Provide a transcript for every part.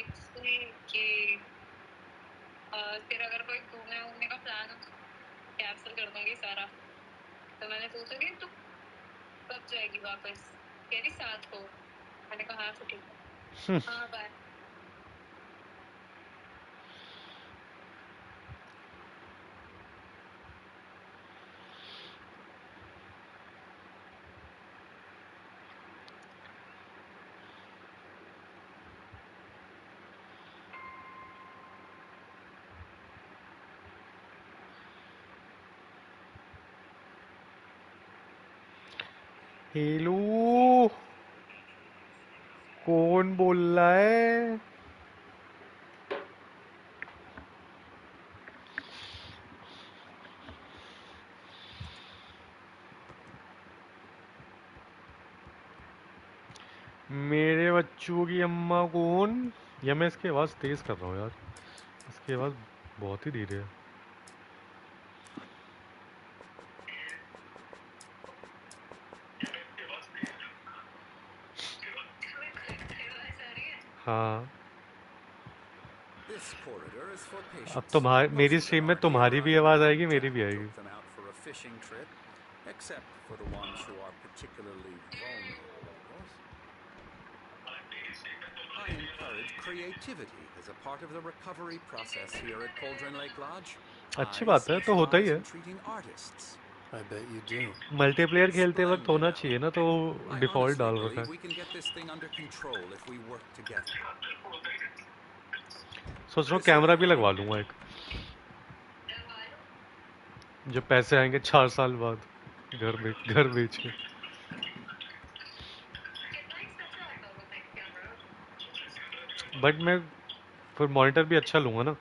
थी कि फिर अगर कोई घूमने वूमने का प्लान हो कैंसिल कर दूंगी सारा। तो मैंने पूछा कि तू कब जाएगी वापस, कह रही 7 को। मैंने कहा हाँ तो ठीक है, हाँ बाय। हेलो, कौन बोल रहा है? मेरे बच्चों की अम्मा कौन? या मैं इसकी आवाज़ तेज़ कर रहा हूँ यार, इसकी आवाज़ बहुत ही धीरे है। हाँ, अब तुम्हारी मेरी स्ट्रीम में तुम्हारी भी आवाज़ आएगी, मेरी भी आएगी। I encourage creativity as a part of the recovery process here at Cauldron Lake Lodge. अच्छी I बात है, तो होता ही specialize है। in treating artists. I bet you do. Multiplayer खेलते वक्त Splendid, होना Alan. चाहिए ना, तो I डिफ़ॉल्ट honestly डाल रखा believe है। we can get this thing under control if we work together. सोच रहा हूँ This कैमरा way, भी Alan. लगवा लूँगा एक, जो पैसे आएंगे 4 साल बाद घर बेच के। बट मैं फिर मॉनिटर भी अच्छा लूँगा ना,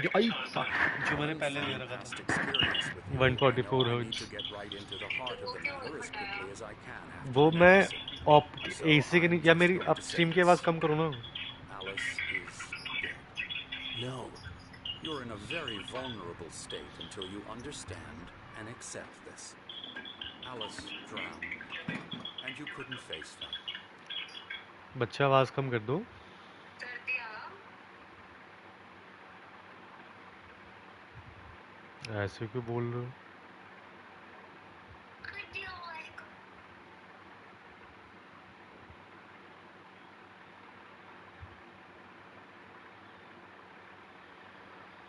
जो आई fuck, जो मैंने Having पहले ले some रखा past था, experience with you, I know 144 I need to hertz. get right into the heart of the matter as quickly as I can after वो an मैं episode. So एसी के I'm नहीं, या just मेरी going अब to say stream की आवाज़ this. कम करो ना। Alice is dead. No. You're in a very vulnerable state until you understand and accept this. Alice drowned, and you couldn't face that. बच्चा आवाज़ कम कर दो। ऐसे क्यों बोल रहे हो?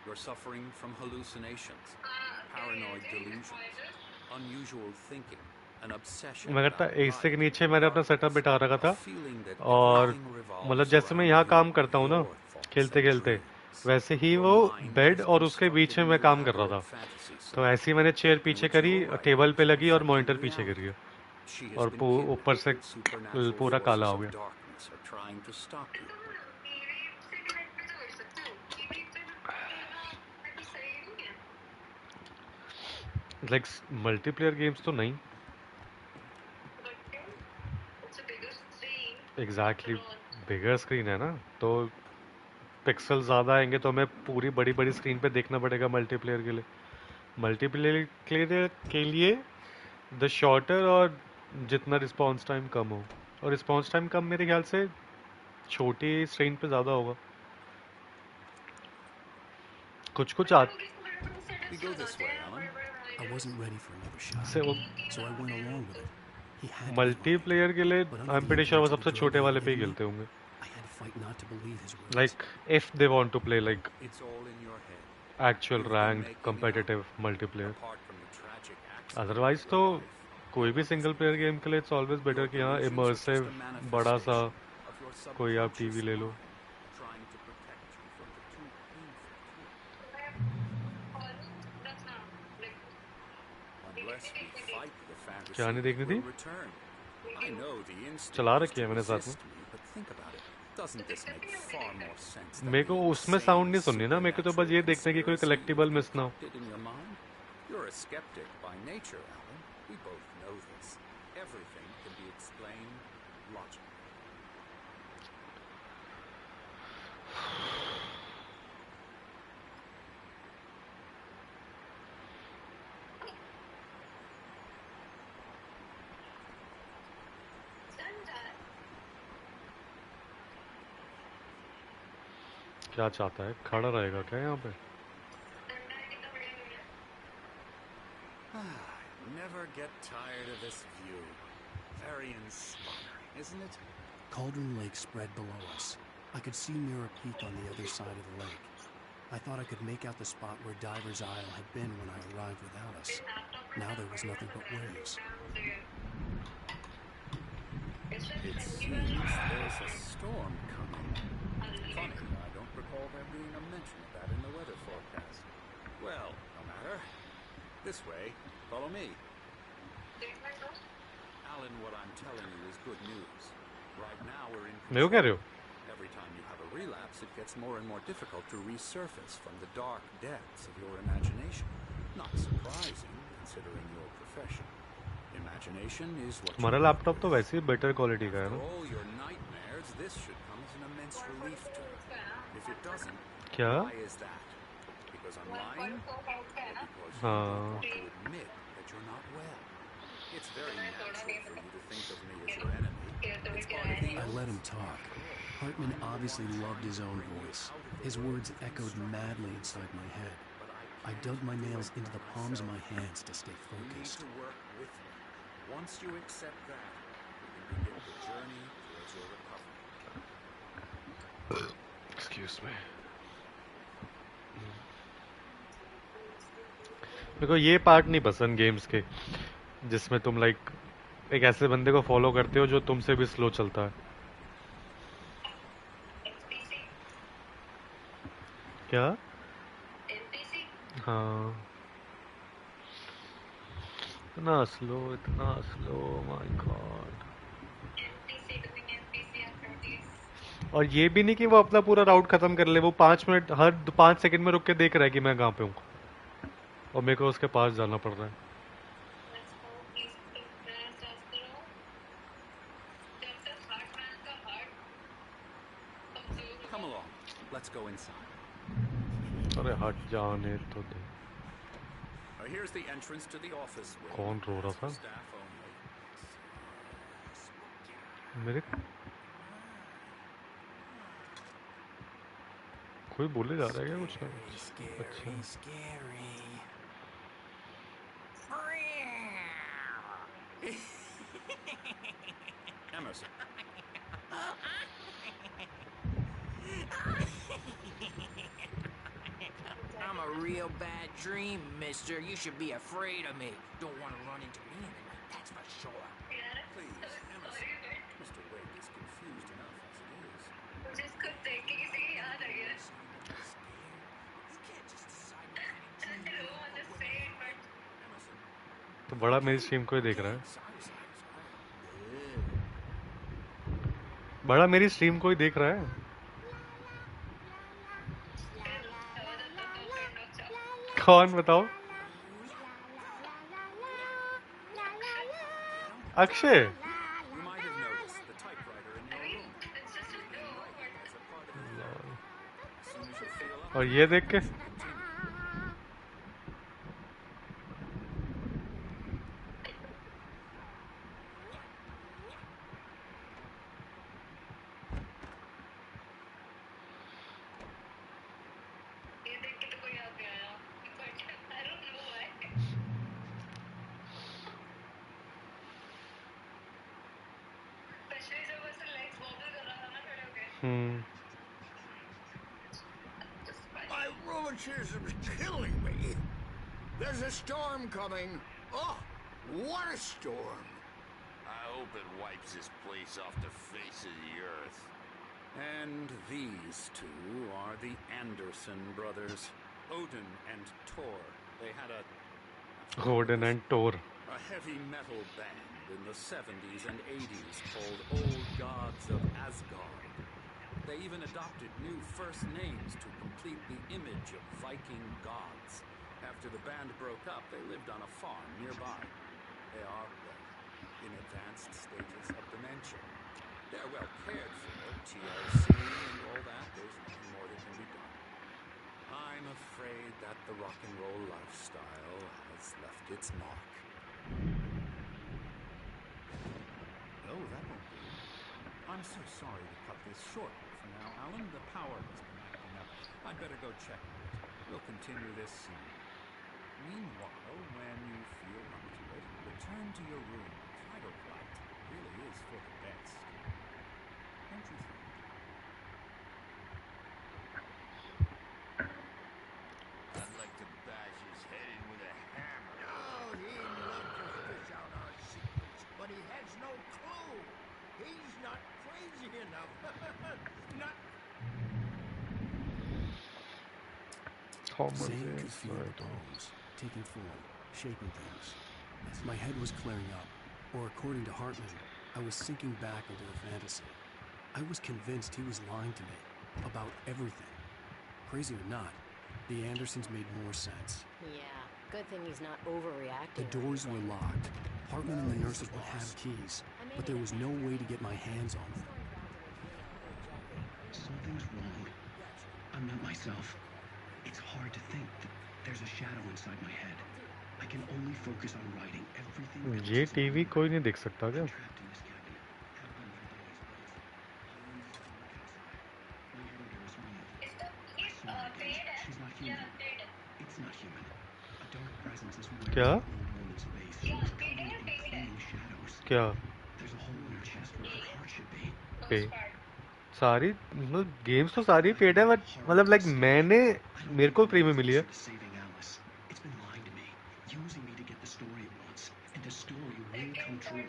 You're suffering from hallucinations, paranoid delusions, unusual thinking, an obsession मैं करता about एसी के light नीचे and मैंने अपना सेटअप darkness, बिठा रखा a था, feeling that और everything मतलब revolves जैसे मैं around यहाँ you, काम करता हूँ ना your thoughts खेलते and खेलते, dreams. वैसे ही Your वो mind बेड has और उसके बीच constructed में an मैं काम कर रहा elaborate था। fantasy तो setting ऐसे ही मैंने चेयर in पीछे which करी, your टेबल writings पे have लगी और affected मॉनिटर पीछे reality. करी, She has और been killed, ऊपर से and supernatural पूरा काला forces हो of गया। darkness are trying to stop you. Like multiplayer games तो नहीं, एग्जैक्टली, बिगर स्क्रीन है ना, तो पिक्सल ज़्यादा आएंगे तो हमें पूरी बड़ी बड़ी स्क्रीन पे देखना पड़ेगा मल्टीप्लेयर के लिए। मल्टीप्लेयर के लिए द शॉर्टर और जितना रिस्पॉन्स टाइम कम हो, और रिस्पॉन्स टाइम कम मेरे ख्याल से छोटी स्क्रीन पे ज़्यादा होगा। कुछ कुछ We go this way, Alan. I wasn't ready for another shot, से वो so I went along with it. He had to be lying. Multiplayer के लिए But I under am the pretty sure वो influence of the सबसे drug छोटे he had वाले पे ही given me, खेलते होंगे, I had to fight not to believe his words. Like if they want to play like It's all in your head. Actual You've been rank making it up. Competitive multiplayer. Apart from the tragic accident otherwise of तो your wife, कोई भी what single is player left? Game के लिए it's always better Your कि हाँ delusions are just immersive a बड़ा सा manifestation of your कोई आप subconscious टीवी ले लो। mind trying to protect you from the too painful truth. Unless we fight the fantasy, क्या नहीं it देखनी will थी? return. I know the चला instinct is रखी to है मैंने साथ में। resist me, but think about it. Doesn't this make far more sense than मेरे the को उसमें insane साउंड नहीं सुननी ना, मेरे को तो बस supernatural ये देखना है कि कोई conspiracy कलेक्टिबल you've मिस ना हो। concocted in your mind? You're a skeptic by nature, Alan. We both know this. Everything can be explained logically. क्या चाहता है? खड़ा रहेगा क्या यहाँ पे? Never get tired of this view. Very inspiring, isn't it? Cauldron Lake spread below us. I could see Mirror Peak on the other side of the lake. I thought I could make out the spot where Diver's Isle had been when I arrived without us. Now there was nothing but waves. It seems there's a storm coming. Funny, I don't recall there being a mention of that in the weather forecast. Well, no matter. This way. Follow me. Alan, what I'm telling you is good news. Right now we're in मैं कह रहे हो? Every time you have a relapse, it gets more and more difficult to resurface from the dark depths of your imagination. Not surprising, considering your profession. Imagination is what हमारा laptop तो वैसे ही better quality का है For ना? all your nightmares, this should come as an immense relief to you. If it doesn't, क्या? why is that? Because I'm lying? Or because you हाँ. don't want to admit that you're not well? It's very natural for you to think of me as your enemy. It's part of the I let him talk. Hartman obviously loved his own voice. His words echoed madly inside my head. I dug my nails into the palms of my hands to stay You need focused. to work with me. Once you accept that, we can begin the journey towards your recovery. Excuse me. मेरे को ये part नहीं पसंद games के जिसमें तुम like एक ऐसे बंदे को फॉलो करते हो जो तुमसे भी स्लो चलता है. क्या? हाँ. इतना स्लो माय गॉड. और ये भी नहीं कि वो अपना पूरा राउट खत्म कर ले. वो 5 मिनट हर 5 सेकंड में रुक के देख रहा है कि मैं कहाँ पे हूँ और मेरे को उसके पास जाना पड़ रहा है. Come along. Let's go inside. अरे हट जाने तो दे. Here's the entrance to the office. कौन रो रहा था? Staff only. मेरे कोई बोले जा रहा है क्या कुछ ना? अच्छा. Emerson. I'm a real bad dream, mister. You should be afraid of me. Don't want to run into me in the night, that's for sure. Please, Emerson. Mr. Wake is confused enough as it is. You can't just decide what kind of dream you want. Emerson. तो बड़ा मेरी stream को ही देख रहा है. Sorry. बड़ा मेरी stream को ही देख रहा है. कौन बताओ? Akshay. You might have noticed the typewriter in your room. As a part of the therapy. As soon as you feel up, और ये देख के My rheumatism's killing me. There's a storm coming. Oh, what a storm. I hope it wipes this place off the face of the earth. And these two are the Anderson brothers, Odin and Thor. They had a Odin and Thor. a heavy metal band in the 70s and 80s called Old Gods of Asgard. They even adopted new first names to complete the image of Viking gods. After the band broke up, they lived on a farm nearby. They are, well, in advanced stages of dementia. They're well cared for, TLC and all that. There's nothing more that can be done. I'm afraid that the rock and roll lifestyle has left its mark. Oh, that won't do. I'm so sorry to cut this short for now, Alan. The power has been acting up I'd better go check on it. We'll continue this soon. Meanwhile, when you feel up to it, return to your room. Fighterflight really is for the best. Don't you think? I'd like to bash his head in with a hammer. Oh, he'd love to fish out our secrets, but he has no clue. He's not crazy enough. Not Zane could feel the bones, taking form, shaping things. My head was clearing up, or according to Hartman, I was sinking back into a fantasy. I was convinced he was lying to me about everything. Crazy or not, the Andersons made more sense. Yeah, good thing he's not overreacting. The doors were locked. Hartman and the nurses would have keys, but there was no way to get my hands on them. Something's wrong. I'm not myself. It's hard to think that there's a shadow inside my head. I can only focus on writing everything. ये TV कोई नहीं देख सकता क्या? Trapped in this cabin. Have been for days, but my editor is me. I saw her again. She's not human. It's not human. A dark presence is wearing क्या? an old woman's face. She's covered in clinging shadows. क्या? There's a hole in her chest where her heart should be. पे सारी मतलब games तो सारी fade है, but मतलब like मैंने मेरे को फ्री में मिली है. Saving Alice. It's been lying to me, using me to get the story it wants, and the story will come true.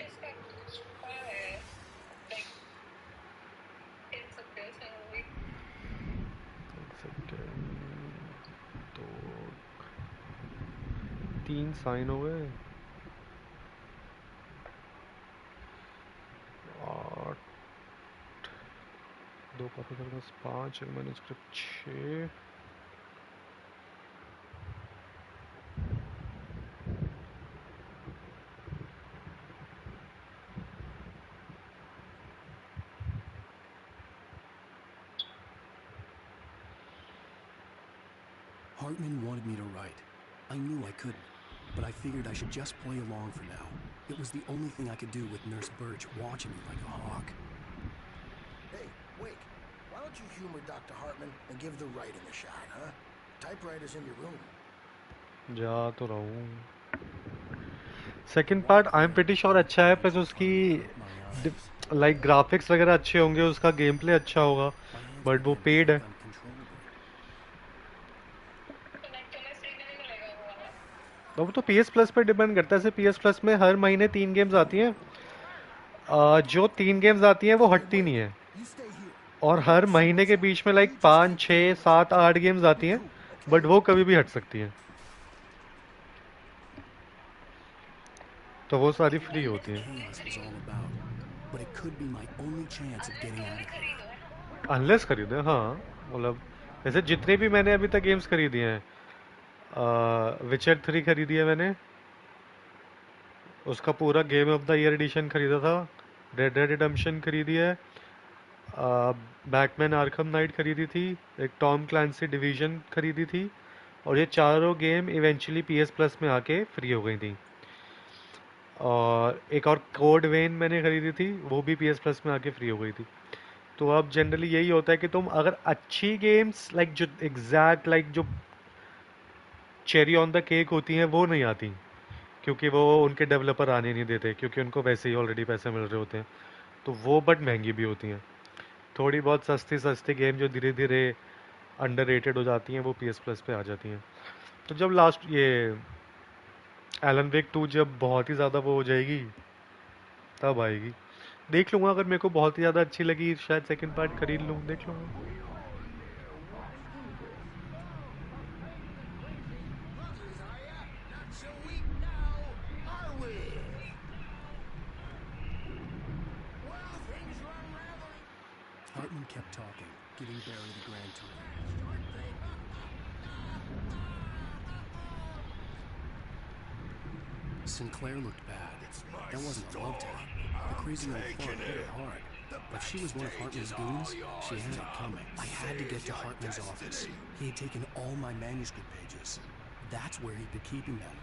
तो 3 साइन हो गए. 8 2 कॉपी कर बस 5 एक manuscript 6. Hartman wanted me to write. I knew I couldn't, but I figured I should just play along for now. It was the only thing I could do with Nurse Birch watching me like a hawk. Hey, wait. Why don't you humor Dr. Hartman and give the writing a shot, huh? Typewriter's in your room. जा तो रहा हूँ. Second part I am pretty sure अच्छा है, plus उसकी like graphics वगैरह अच्छे होंगे, उसका गेम प्ले अच्छा होगा, बट वो पेड है. वो तो PS Plus पे डिपेंड करता है. जैसे PS Plus में हर महीने 3 गेम्स आती हैं. जो 3 गेम्स आती हैं वो हटती नहीं है, और हर महीने के बीच में लाइक 5, 6, 7, 8 गेम्स आती हैं, बट वो कभी भी हट सकती हैं. तो वो सारी फ्री होती हैं. But it could be my only chance of getting out of here. Unless खरीदे. हाँ मतलब जैसे जितने भी मैंने अभी तक गेम्स खरीदी हैं, विचर 3 खरीदी है मैंने, उसका पूरा game of the year edition खरीदा था. रेड डेड रिडेम्पशन खरीदी है, बैटमैन आर्खम नाइट खरीदी थी, एक टॉम क्लैंसी डिवीजन खरीदी थी, और ये चारों गेम इवेंचुअली PS Plus में आके फ्री हो गई थी. और एक और कोड वेन मैंने खरीदी थी, वो भी PS Plus में आके फ्री हो गई थी. तो अब जनरली यही होता है कि तुम अगर अच्छी गेम्स लाइक जो एग्जैक्ट लाइक जो चेरी ऑन द केक होती हैं वो नहीं आती, क्योंकि वो उनके डेवलपर आने नहीं देते, क्योंकि उनको वैसे ही ऑलरेडी पैसे मिल रहे होते हैं. तो वो बट महंगी भी होती हैं. थोड़ी बहुत सस्ती सस्ती गेम जो धीरे धीरे अंडररेटेड हो जाती हैं वो PS Plus पे आ जाती हैं. तो जब लास्ट ये एलन वेक 2 जब बहुत ही ज़्यादा वो हो जाएगी तब आएगी. देख लूँगा, अगर मेरे को बहुत ही ज़्यादा अच्छी लगी शायद सेकंड पार्ट खरीद लूँ, देख लूँगा. Not so weak now, are we? Well, things are unraveling. Hartman kept talking, giving Barry the grand tour. Sinclair looked bad. That wasn't a love tale. The crazy old fart hit her hard. If she was one of Hartman's goons, she had it coming. I had to get to Hartman's office. He had taken all my manuscript pages. That's where he'd been keeping them.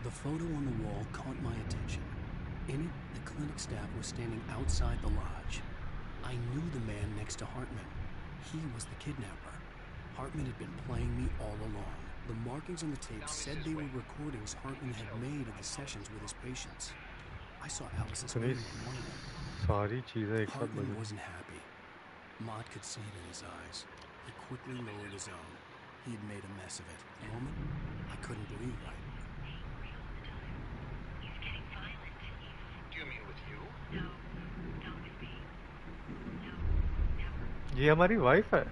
The photo on the wall caught my attention. In it, the clinic staff was standing outside the lodge. I knew the man next to Hartman. He was the kidnapper. Hartman had been playing me all along. The markings on the tape said they were recordings Hartman had made of the sessions with his patients. I saw Alice's name on one of them. सारी चीजें एक साथ Hartman बज wasn't happy. Maud could see it in his eyes. He quickly lowered his own. He had made a mess of it. A moment, I couldn't breathe right. Do you mean with you? ये हमारी wife है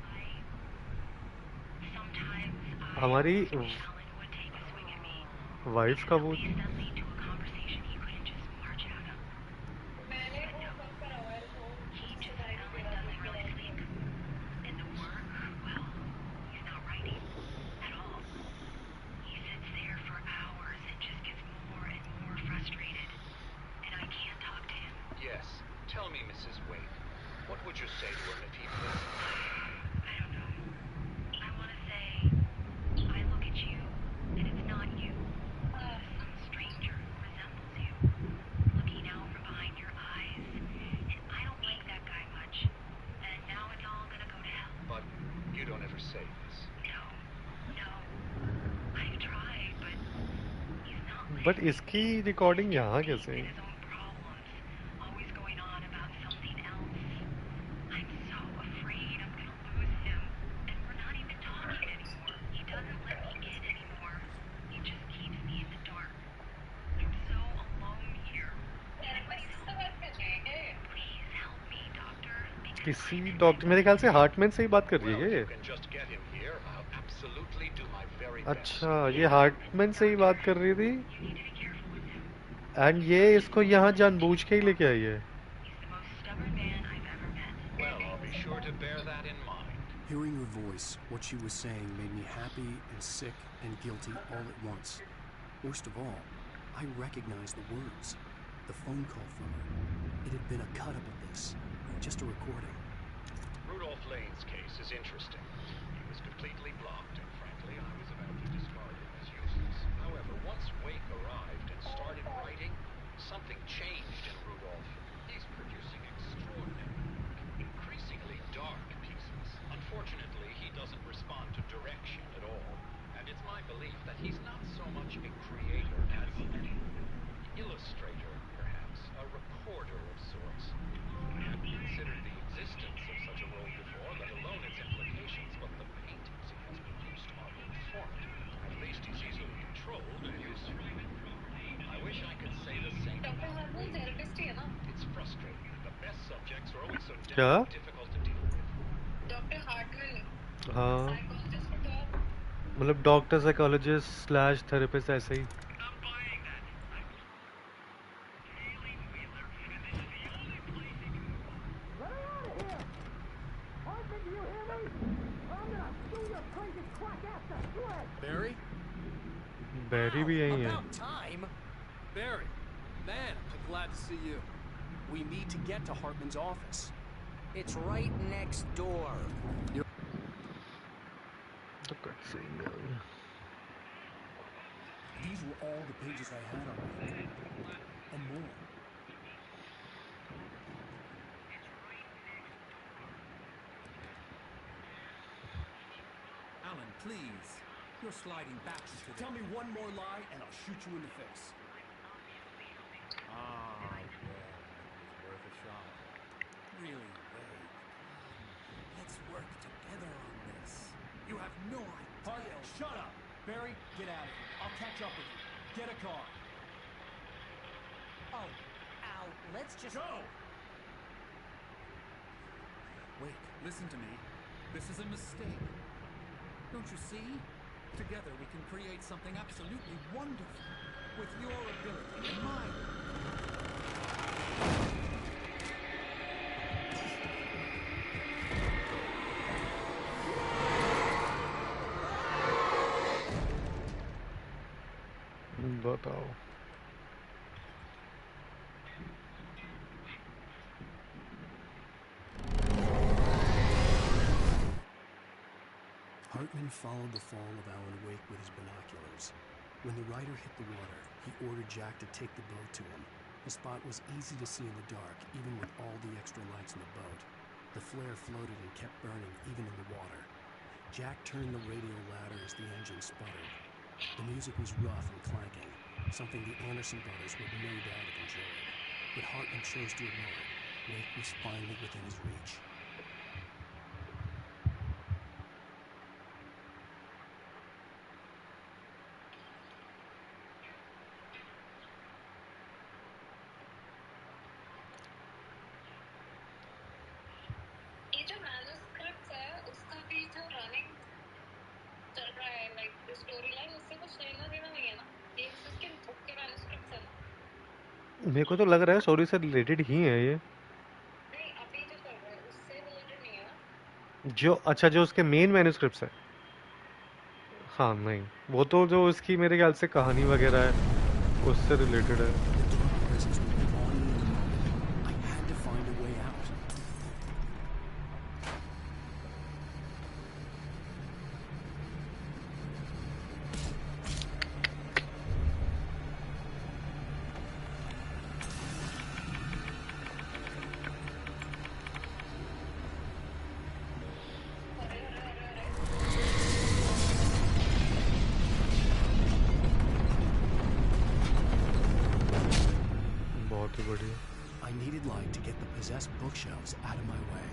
हमारी wife का वो Yes. Tell me, Mrs. Wake. What would you say to him if he listened? I don't know. I want to say, I look at you, and it's not you. Some stranger who resembles you, looking out from behind your eyes. And I don't like that guy much. And now it's all gonna go to hell. But you don't ever say this. No. I've tried, but he's not listening. But इसकी recording यहाँ कैसे है? His own problems, always going on about something else. I'm so afraid I'm gonna lose him, and we're not even talking anymore. He doesn't let me in anymore. He just keeps me in the dark. I'm so alone here. Please help me, doctor. किसी doctor मेरे ख्याल से Hartmann से ही बात कर रही है Well, ये if you can just get him here, I'll absolutely do my very best. अच्छा ये हार्टमैन से ही बात कर रही थी एंड ये इसको यहाँ जानबूझ के ही लेके आई है Well, I'll be sure to bear that in mind. Hearing her voice, what she was saying made me happy and sick and guilty all at once. Worst of all, I recognized the words. The phone call from her. It had been a cut-up of this. Just a recording. Rudolph Lane's case is interesting. He was completely blocked, and frankly, I was about to discard him as useless. However, once Wake arrived and started writing, something changed in Rudolph. He's producing extraordinary, increasingly dark pieces. Unfortunately, he doesn't respond to direction at all. And it's my belief that he's not so much a creator as an illustrator, perhaps, a recorder of sorts. I hadn't considered the existence of such a role before, let alone its implications, but the paintings he has produced are informative. At least he's easily controlled and useful. I wish I could say the same about Wake. It's frustrating. The best subjects are always so क्या? difficult to deal with. Doctor Hartman हाँ psychologist को तो मतलब doctor psychologist slash therapist ऐसे ही Barry? बैरी भी यही है About time! Barry, man, I'm glad to see you. We need to get to Hartman's office. It's right next door. तो cut से These were all the pages I had on me. And more. Alan, please. You're sliding back into the... Tell me one more lie and I'll shoot you in the face. Ah, well, it was worth a shot. Really, Wade. Let's work together on this. You have no idea. Hartman, shut up! Barry, get out of here. I'll catch up with you. Get a car. Oh, Al, let's just... Go! Wait, listen to me. This is a mistake. Don't you see? Together we can create something absolutely wonderful. With your ability and mine. बताओ Hartman followed the fall of Alan Wake with his binoculars. When the rider hit the water, he ordered Jack to take the boat to him. The spot was easy to see in the dark, even with all the extra lights in the boat. The flare floated and kept burning, even in the water. Jack turned the radio louder as the engine sputtered. The music was rough and clanking, something the Anderson brothers would no doubt have enjoyed. But Hartman chose to ignore it. Wake was finally within his reach. ये जो manuscript है उसका भी जो running चल रहा है like story line उससे कुछ लेना देना नहीं है ना ये इसके बुक के मैन्युस्क्रिप्ट है ना मेरे को तो लग रहा है स्टोरी से रिलेटेड ही है ये नहीं अभी जो चल रहा है उससे रिलेटेड नहीं है ना जो अच्छा जो उसके मेन मैन्युस्क्रिप्ट्स है हाँ नहीं वो तो जो उसकी मेरे ख्याल से कहानी वगैरह है उससे रिलेटेड है I needed light to get the possessed bookshelves out of my way.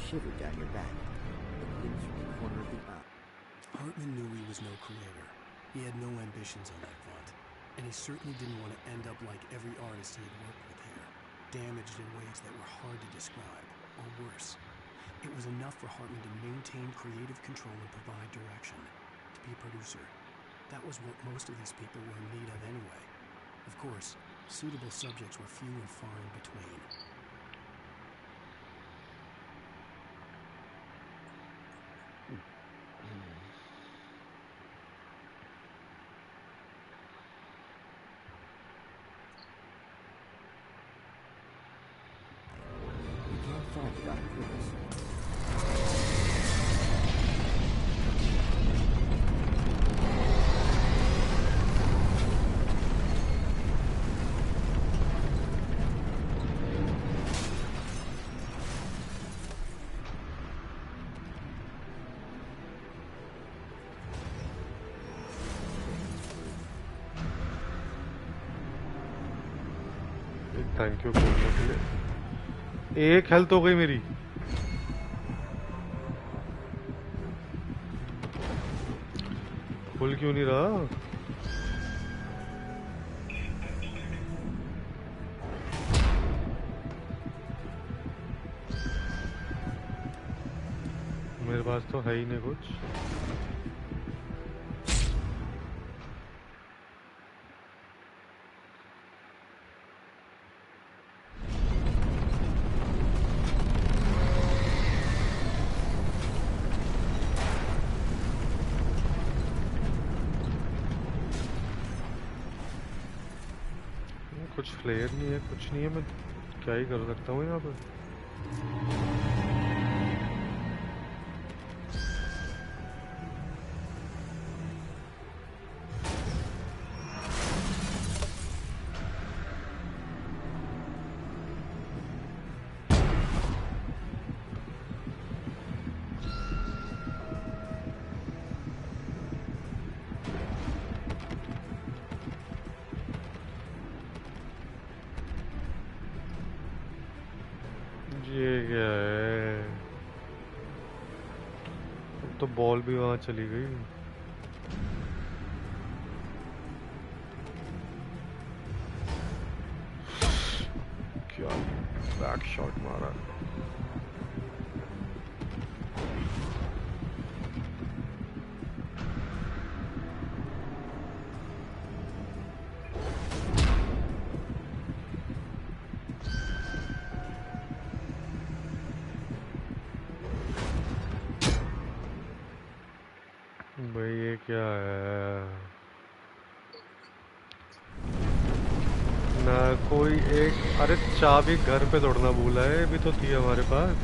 Shiver down your back. It hits from the corner of the eye. Hartman knew he was no creator. He had no ambitions on that front. And he certainly didn't want to end up like every artist he had worked with here, damaged in ways that were hard to describe, or worse. It was enough for Hartman to maintain creative control and provide direction, to be a producer. That was what most of these people were in need of anyway. Of course, suitable subjects were few and far in between. Thank you बोलने के लिए एक health हो गई मेरी full क्यों नहीं रहा मेरे पास तो है ही नहीं कुछ कुछ फ्लेयर नहीं है, कुछ नहीं है, मैं क्या ही कर सकता हूँ यहाँ पर। ये क्या है? अब तो बॉल भी वहां चली गई। क्या बैक शॉट मारा। भाई ये क्या है? ना कोई एक, अरे चाबी घर पे तोड़ना भूला है, भी तो थी हमारे पास।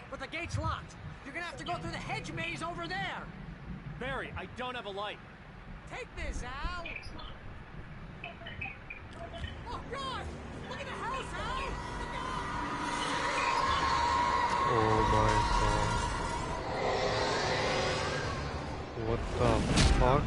But the gate's locked. You're gonna have to go through the hedge maze over there. Barry, I don't have a light. Take this, Al. Oh, God! Look at the house, Al! Look out! Oh my God. What the fuck?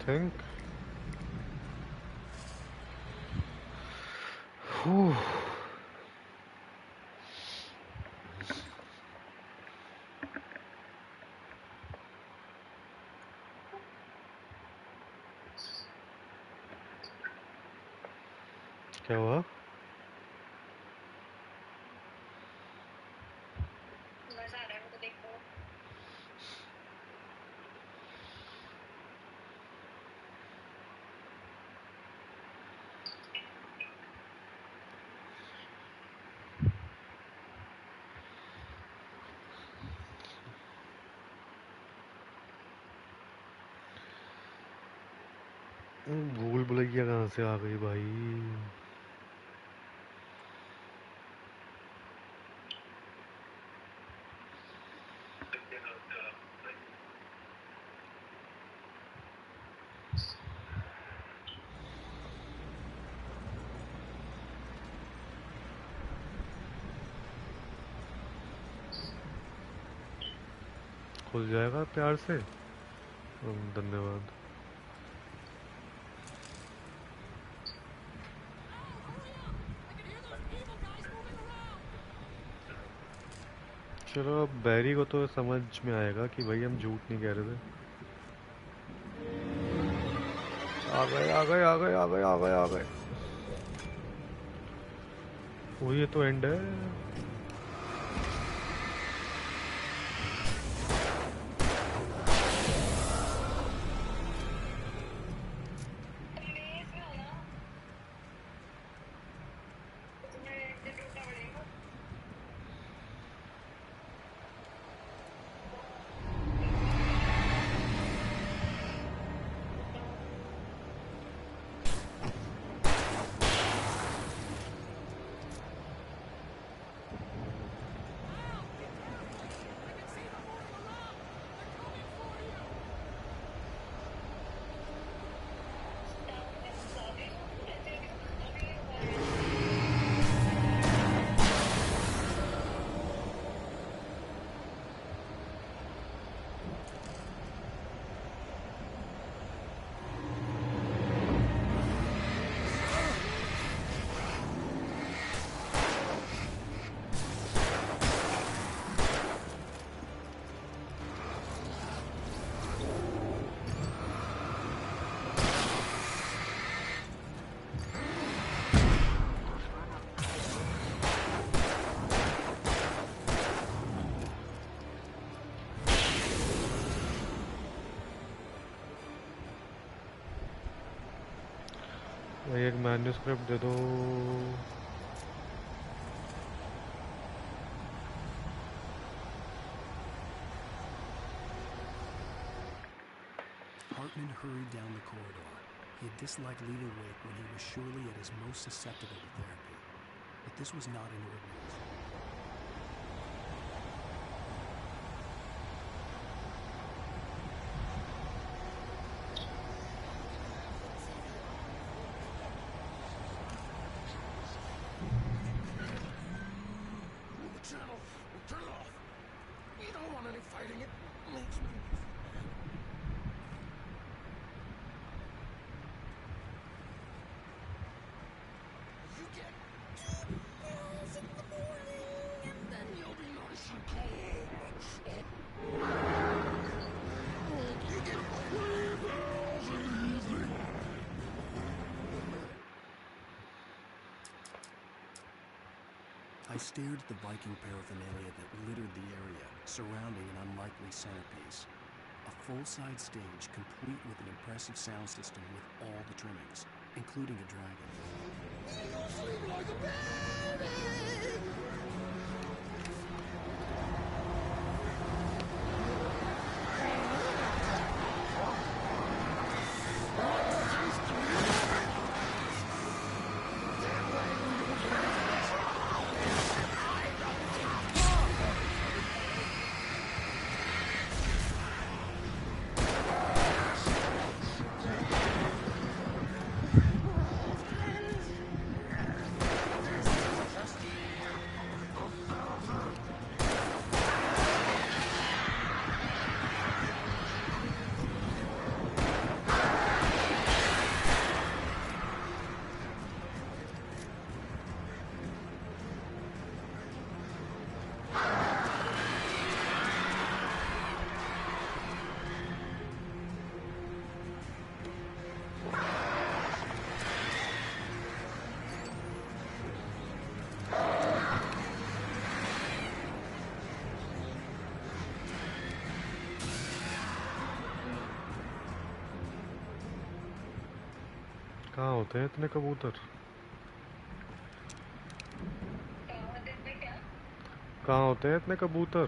Think. Whew. क्या हुआ? मजा आ रहा है मुझे देखो। भूल भुलैया कहाँ से आ गई भाई? खुल जाएगा प्यार से। धन्यवाद। चलो अब बैरी को तो समझ में आएगा कि भाई हम झूठ नहीं कह रहे थे। आ गए आ गए आ गए आ गए आ गए आ गए। वो ये तो एंड है। एक मैन्युस्क्रिप्ट दे दो। Hartman hurried down the corridor. He had disliked Lita Wake when he was surely at his most susceptible to therapy. But this was not an ordinary. I stared at the Viking paraphernalia that littered the area surrounding an unlikely centerpiece. A full-size stage complete with an impressive sound system with all the trimmings, including a dragon. You sleep like a baby! कहाँ होते हैं इतने कबूतर? कहाँ होते हैं इतने कबूतर?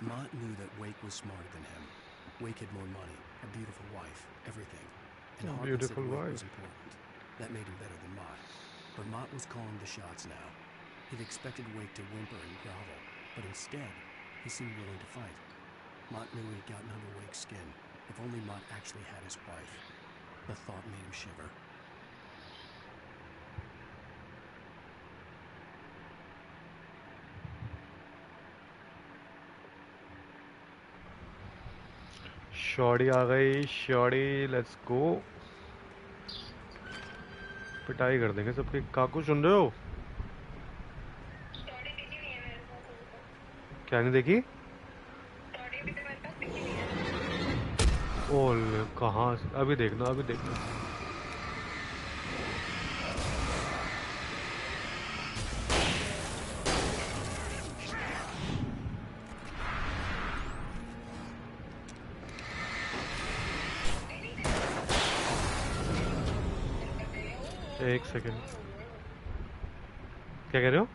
Mott knew that Wake was smarter than him. Wake had more money, a beautiful wife, everything. And Hawkins said Beautiful Wake wife. was important. That made him better than Mott. But Mott was calling the shots now. He'd expected Wake to whimper and grovel, but instead, he seemed willing to fight. Mott knew he'd gotten under Wake's skin. If only Mott actually had his wife. The thought made him shiver. शॉडी आ गई शॉडी let's go पिटाई कर देंगे सबके काकू सुन रहे हो क्या नहीं देखी ओल कहाँ अभी देखना एक सेकेंड क्या कह रहे हो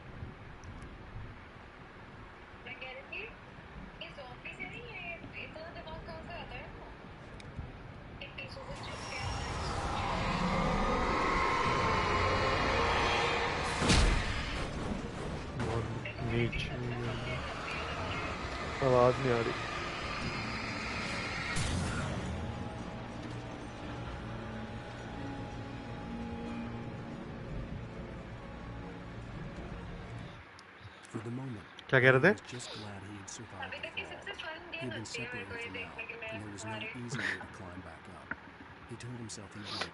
नीचे आवाज नहीं आ रही क्या कह रहे थे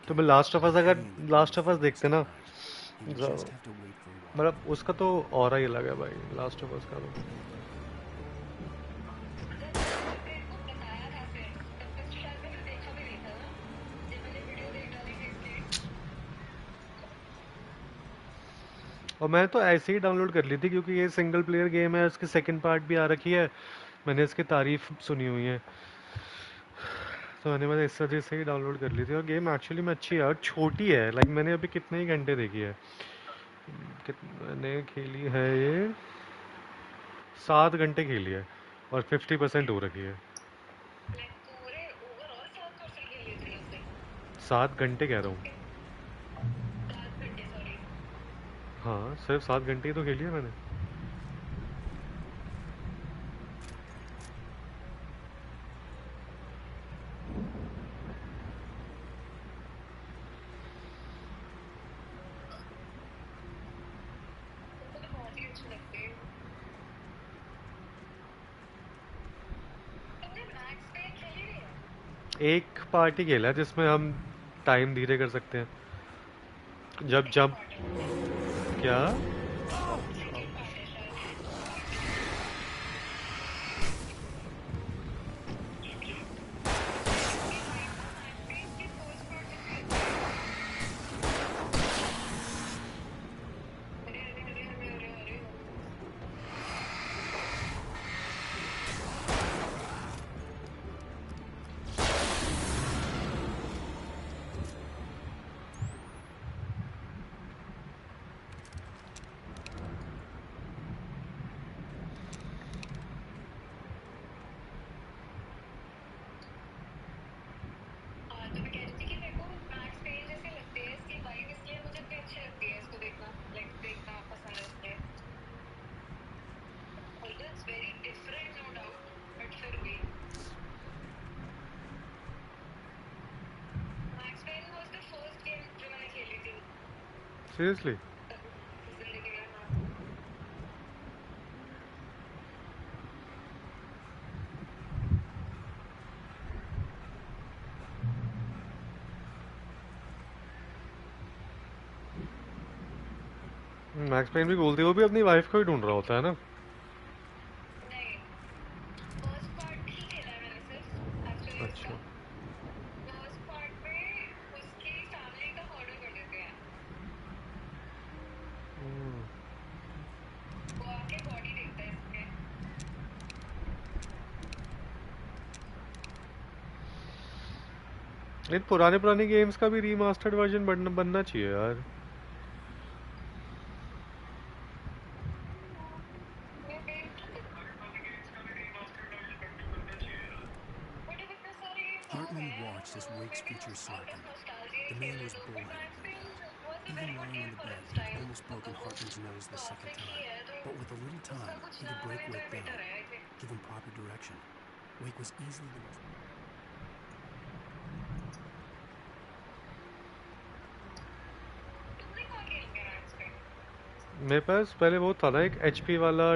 तो मैं लास्ट ऑफ अस अगर लास्ट ऑफ अस देखते ना मतलब उसका तो और ही अलग है भाई लास्ट ऑफ अस का तो और मैं तो ऐसे ही डाउनलोड कर ली थी क्योंकि ये सिंगल प्लेयर गेम है इसकी सेकंड पार्ट भी आ रखी है मैंने इसकी तारीफ सुनी हुई है तो मैंने इस वजह से ही डाउनलोड कर ली थी और गेम एक्चुअली में अच्छी है और छोटी है लाइक मैंने अभी कितने ही घंटे देखी है मैंने खेली है ये 7 घंटे खेली है और 50% हो रखी है 7 घंटे कह रहा हूँ हाँ सिर्फ 7 घंटे ही तो खेली है मैंने एक पार्टी खेला है जिसमें हम टाइम धीरे कर सकते हैं जब जब क्या Seriously? मैक्स पेन भी बोलती है वो भी अपनी वाइफ को ही ढूंढ रहा होता है ना अच्छा इन पुराने गेम्स का भी रीमास्टर्ड वर्जन बनना चाहिए यार Hartman watched as Wake's features slackened. The man was bullheaded, no doubt. Even lying on the bed, he'd almost broken Hartman's nose the second time. But with a little time, he could break Wake down, give him proper direction. Wake was easily the most... मेरे पास पहले वो था ना एक HP वाला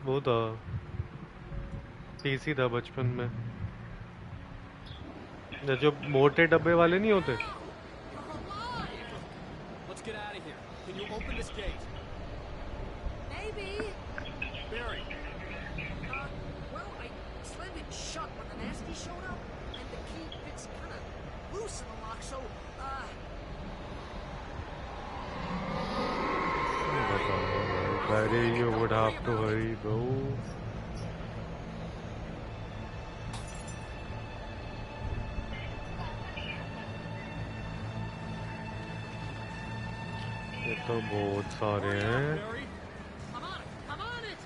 वो था PC था बचपन में जो मोटे डब्बे वाले नहीं होते Let's get out of here. Can you open this gate? Maybe. Barry. Well, I slammed it shut when the nasty showed up, and the key fits kind of loose in the lock, so, Barry, you would have to hurry, bro. ये तो बहुत सारे हैं I'm on it!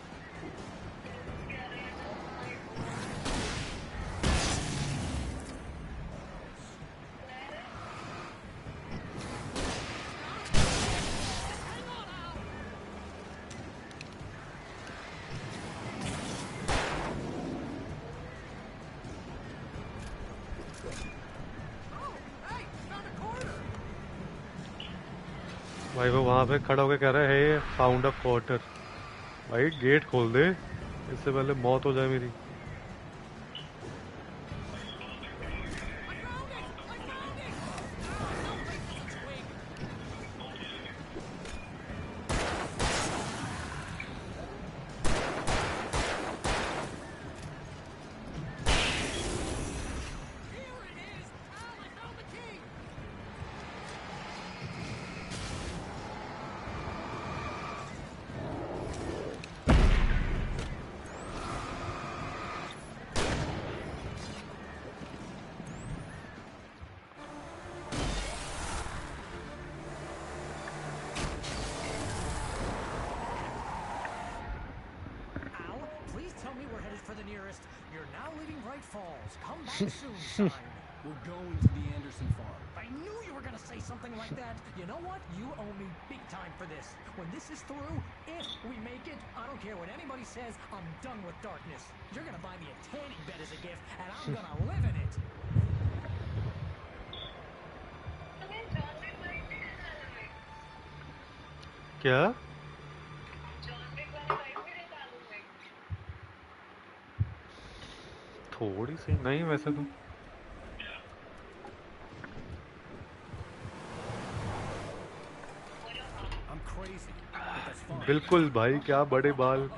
भाई वो वहाँ पे खड़ा होकर कह रहा है फाउंड अ क्वार्टर भाई गेट खोल दे इससे पहले मौत हो जाए मेरी You're now leaving Bright Falls. Come back soon, son. We're going to the Anderson farm. I knew you were going to say something like that. You know what? You owe me big time for this. When this is through, if we make it, I don't care what anybody says, I'm done with darkness. You're going to buy me a tanning bed as a gift, and I'm going to live in it. क्या थोड़ी सी नहीं वैसे तो बिल्कुल भाई क्या बड़े बाल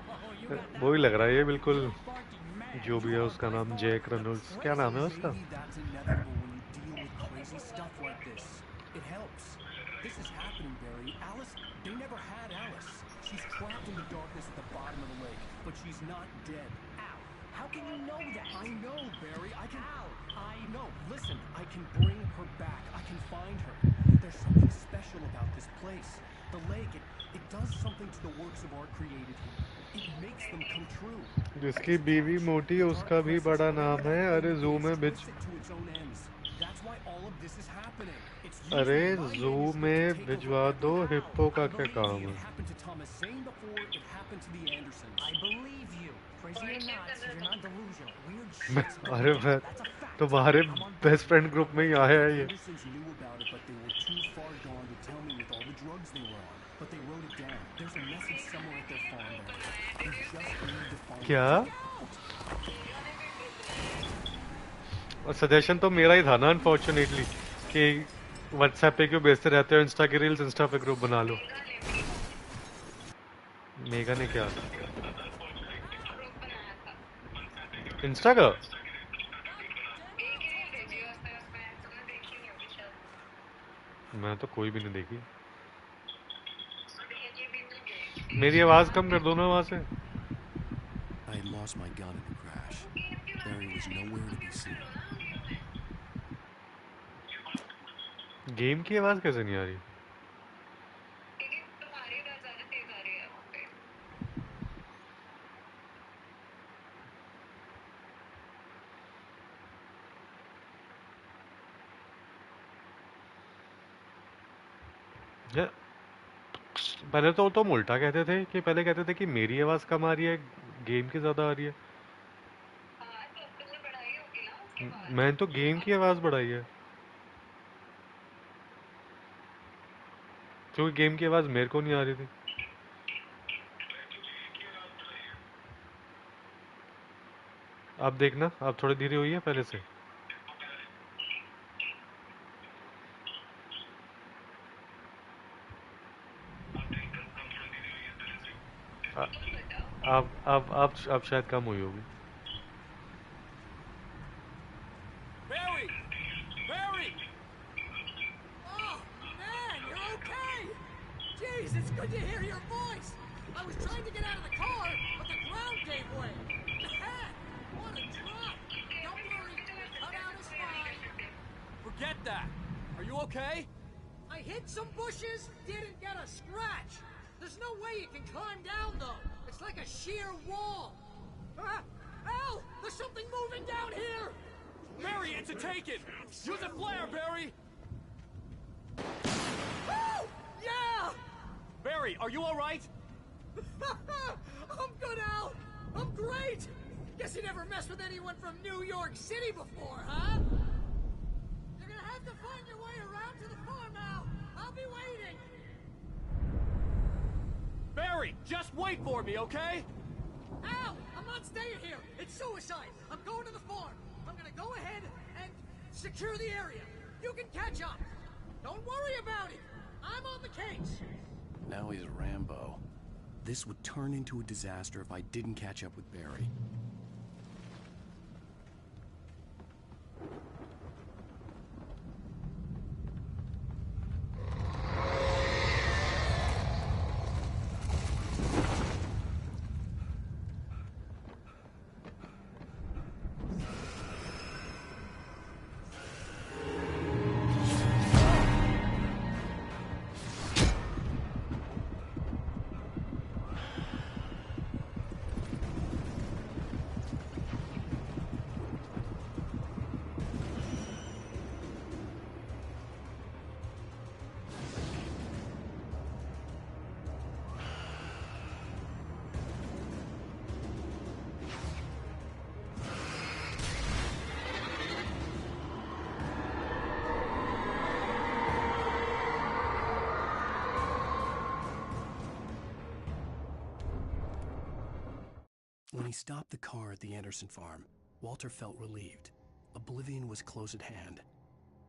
वो ही लग रहा है ये बिल्कुल जो भी है उसका नाम जैक रेनॉल्ड्स क्या नाम है उसका This is happening, Barry. Alice, they never had Alice. She's trapped in the darkness at the bottom of the lake, but she's not dead. Al, how can you know that? I know, Barry. I can... Al, I know. Listen, I can bring her back. I can find her. There's something special about this place. The lake, it does something to the works of art created here. It makes them come true. जिसकी बीवी मोटी है उसका भी बड़ा नाम है अरे जू में बिच अरे जू में भिजवा दो हिप्पो का क्या काम है अरे मैं तुम्हारे बेस्ट फ्रेंड ग्रुप में ही आया है ये क्या और सजेशन तो मेरा ही था ना अनफॉर्चुनेटली कि व्हाट्सएप पे क्यों भेजते रहते हो इंस्टा की रील्स इंस्टा पे ग्रुप बना लो मेगा ने क्या इंस्टा का मैं तो कोई भी नहीं देखी मेरी आवाज कम कर दो ना वहां से I had lost my gun in the crash. Barry was nowhere to be seen. Game की आवाज कैसे नहीं आ रही या पहले तो तुम उल्टा कहते थे कि पहले कहते थे कि मेरी आवाज कम आ रही है, गेम की ज्यादा आ रही है। मैंने तो गेम की आवाज बढ़ाई है, क्योंकि गेम की आवाज मेरे को नहीं आ रही थी। अब देखना, अब थोड़ी धीरे हुई है पहले से। अब शायद कम हुई होगी। Barry! Barry! Oh, man, you're okay! Jeez, it's good to hear your voice! I was trying to get out of the car, but the ground gave way. Man, what a drop! Don't worry, the cutout is fine. Forget that! Are you okay? I hit some bushes, didn't get a scratch. There's no way you can climb down, though. It's like a sheer wall. Al! There's something moving down here! Barry, it's a take-it! Use a flare, Barry! Oh! Yeah! Barry, are you alright? I'm good, Al! I'm great! Guess you never messed with anyone from New York City before, huh? You're gonna have to find your way around to the farm, Al. I'll be waiting. Barry, just wait for me, okay? Al, I'm not staying here. It's suicide. I'm going to the farm. I'm gonna go ahead and secure the area. You can catch up. Don't worry about it. I'm on the case. Now he's Rambo. This would turn into a disaster if I didn't catch up with Barry. When he stopped the car at the Anderson farm, Walter felt relieved. Oblivion was close at hand.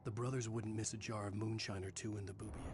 The brothers wouldn't miss a jar of moonshine or two in the Boobian.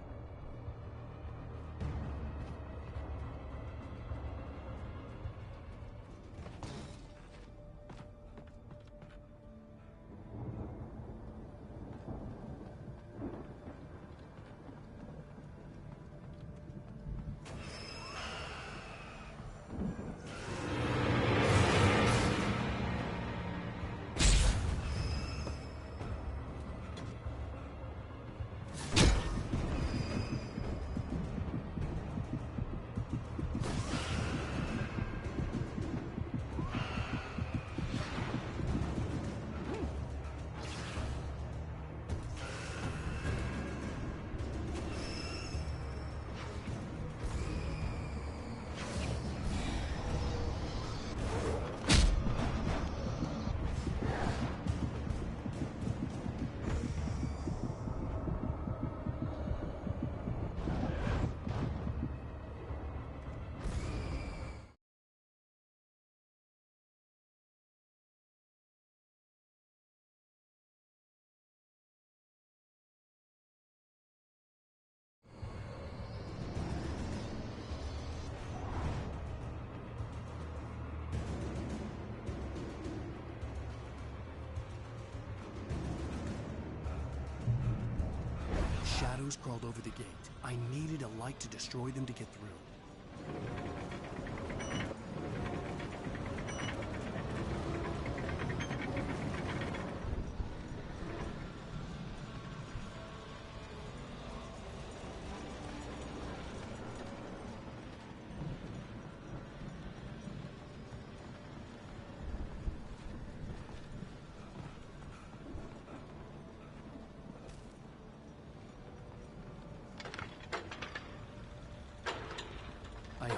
Shadows crawled over the gate. I needed a light to destroy them to get through.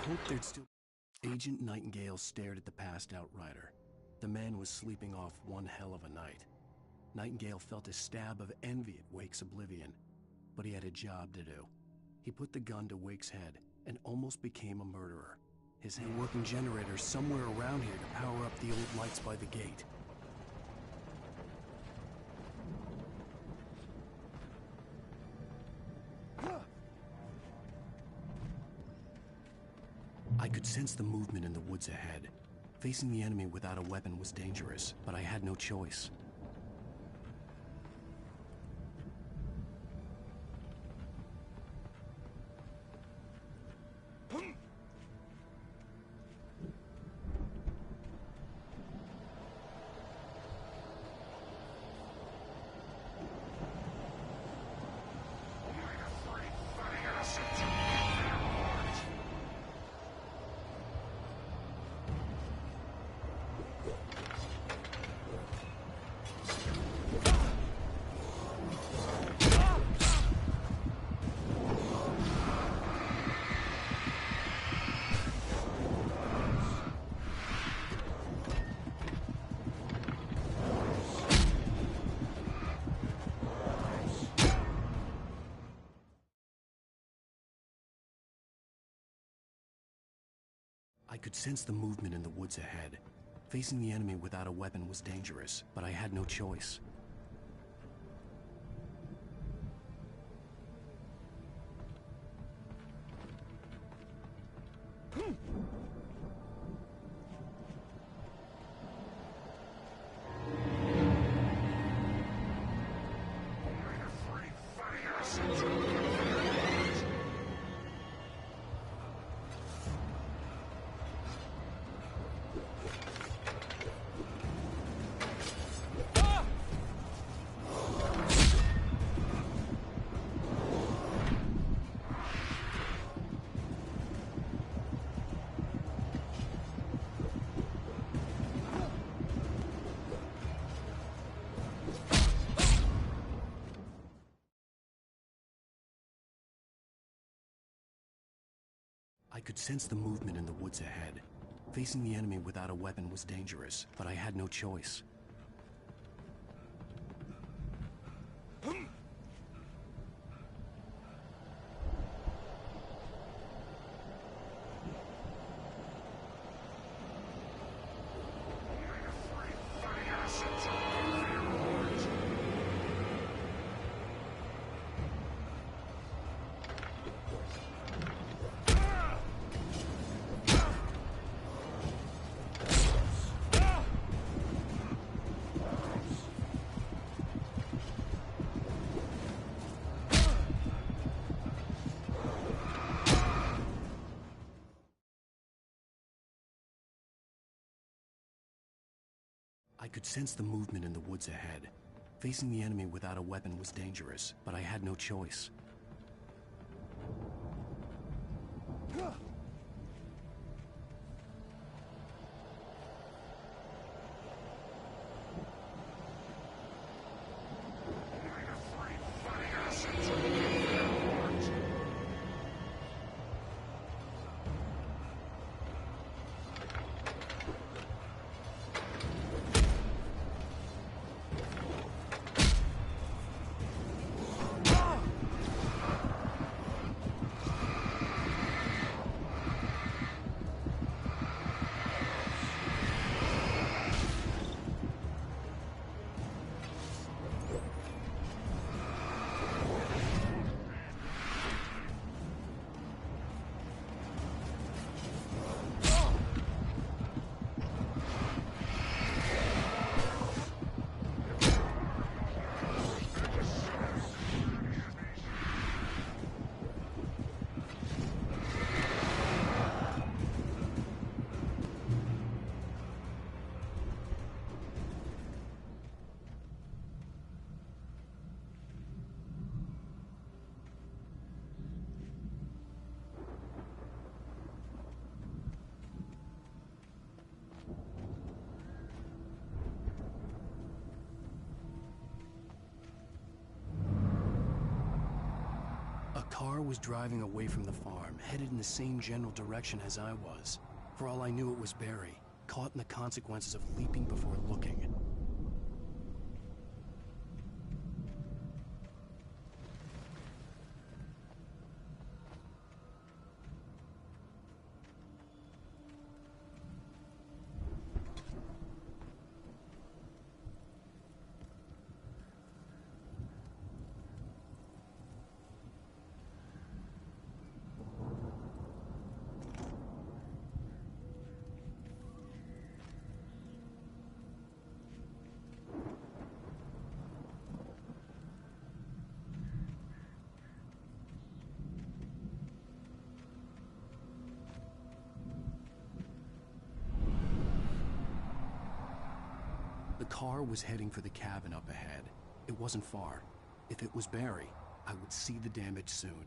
hoped there'd still... Agent Nightingale stared at the passed-out rider. The man was sleeping off one hell of a night. Nightingale felt a stab of envy at Wake's oblivion, but he had a job to do. He put the gun to Wake's head and almost became a murderer. His hand-working generator somewhere around here to power up the old lights by the gate. I could sense the movement in the woods ahead. Facing the enemy without a weapon was dangerous, but I had no choice. I could sense the movement in the woods ahead. Facing the enemy without a weapon was dangerous, but I had no choice. I could sense the movement in the woods ahead. Facing the enemy without a weapon was dangerous, but I had no choice. I could sense the movement in the woods ahead. Facing the enemy without a weapon was dangerous, but I had no choice. car was driving away from the farm, headed in the same general direction as I was. For all I knew, it was Barry, caught in the consequences of leaping before looking. The car was heading for the cabin up ahead. It wasn't far. If it was Barry, I would see the damage soon.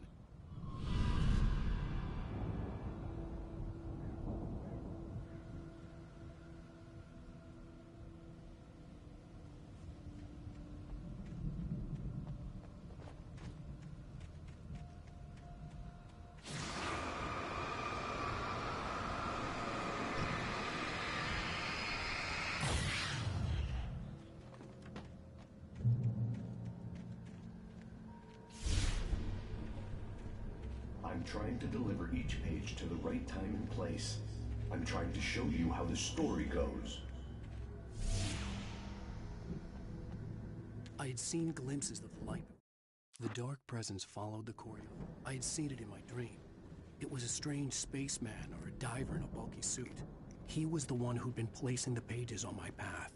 I'm trying to deliver each page to the right time and place. I'm trying to show you how the story goes. I had seen glimpses of the light. The dark presence followed the corridor. I had seen it in my dream. It was a strange spaceman or a diver in a bulky suit. He was the one who'd been placing the pages on my path.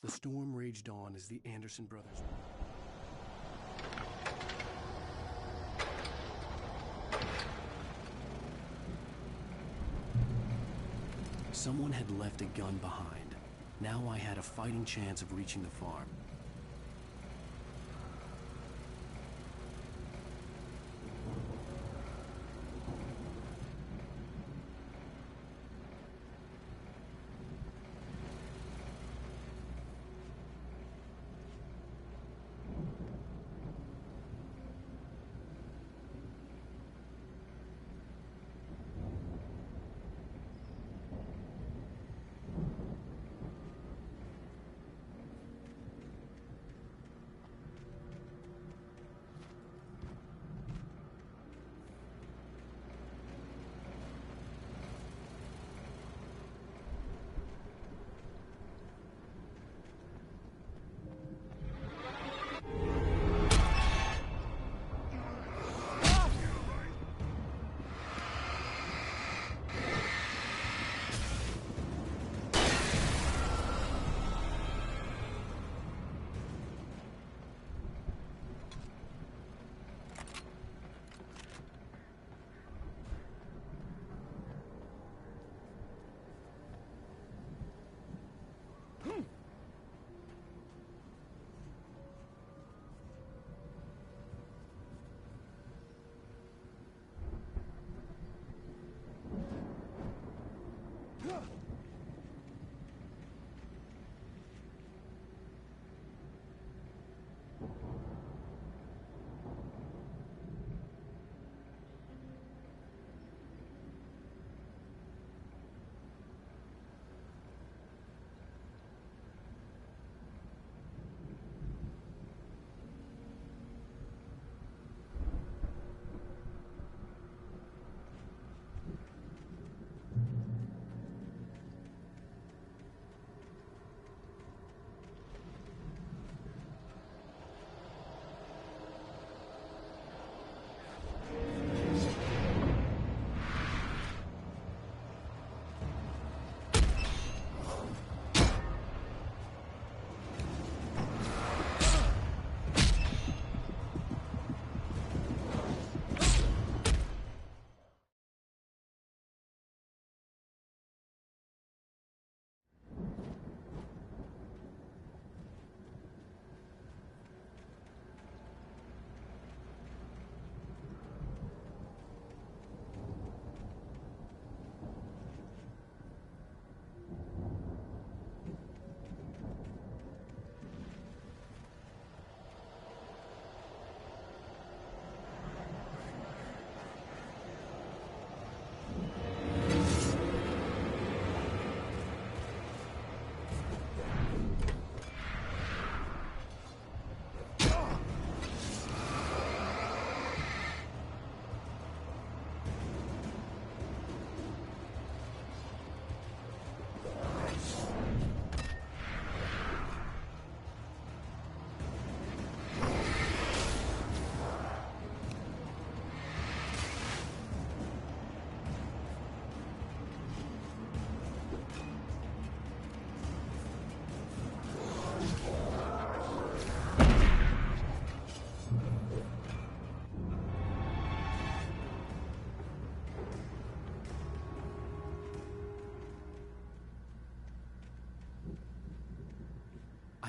The storm raged on as the Anderson brothers... Someone had left a gun behind. Now I had a fighting chance of reaching the farm.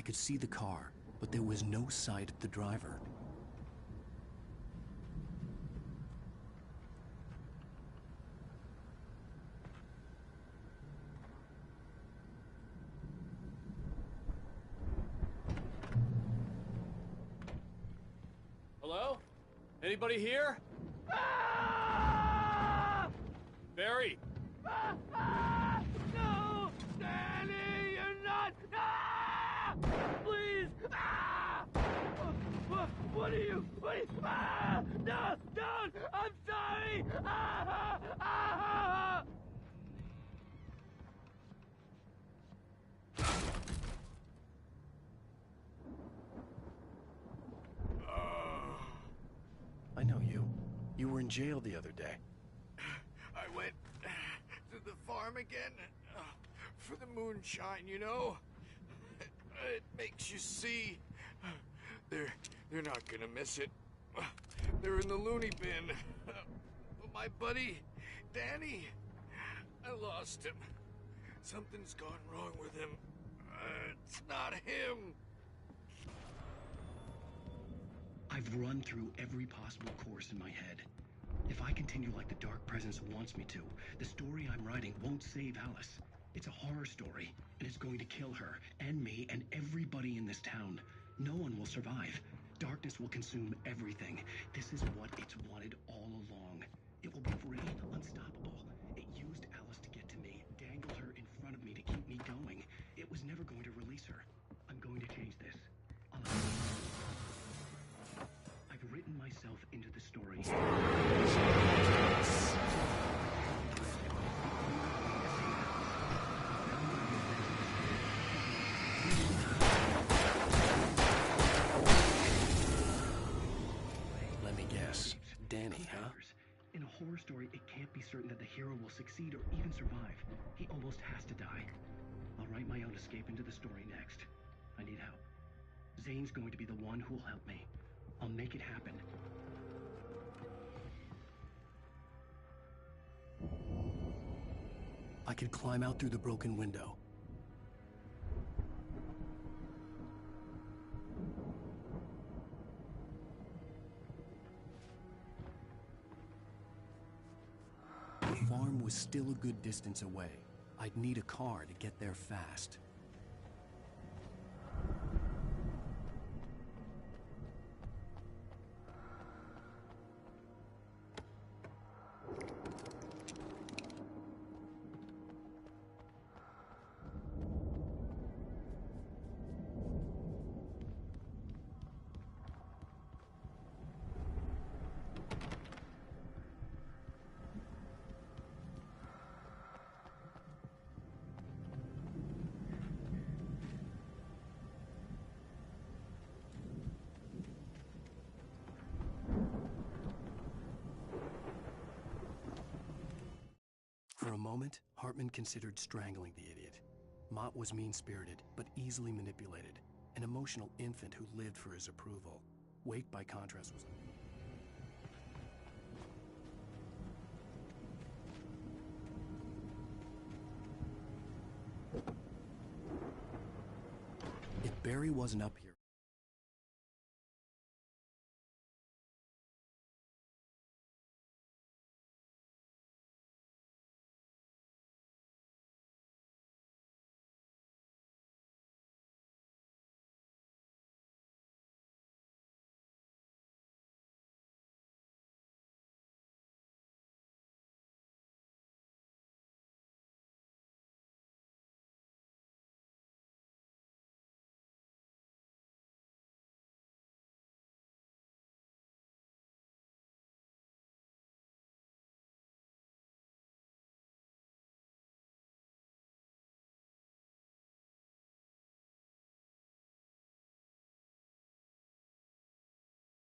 could see the car, but there was no sight of the driver. Hello? Anybody here? Barry! No! Danny, you're not! Please! What are you? No! Don't! I'm sorry! I know you. You were in jail the other day. I went to the farm again for the moonshine, you know? It makes you see. They're not gonna miss it. They're in the loony bin. But my buddy, Danny, I lost him. Something's gone wrong with him. It's not him. I've run through every possible course in my head. If I continue like the Dark Presence wants me to, the story I'm writing won't save Alice. It's a horror story, and it's going to kill her, and me, and everybody in this town. No one will survive. Darkness will consume everything. This is what it's wanted all along. It will be free, unstoppable. It used Alice to get to me, dangled her in front of me to keep me going. It was never going to release her. I'm going to change this. I've written myself into the story. Let me guess. Danny, huh? In a horror story, it can't be certain that the hero will succeed or even survive. He almost has to die. I'll write my own escape into the story next. I need help. Zane's going to be the one who'll help me. I'll make it happen. I could climb out through the broken window. The farm was still a good distance away. I'd need a car to get there fast. For a moment, Hartman considered strangling the idiot. Mott was mean-spirited, but easily manipulated. An emotional infant who lived for his approval. Wake, by contrast, was... If Barry wasn't up here...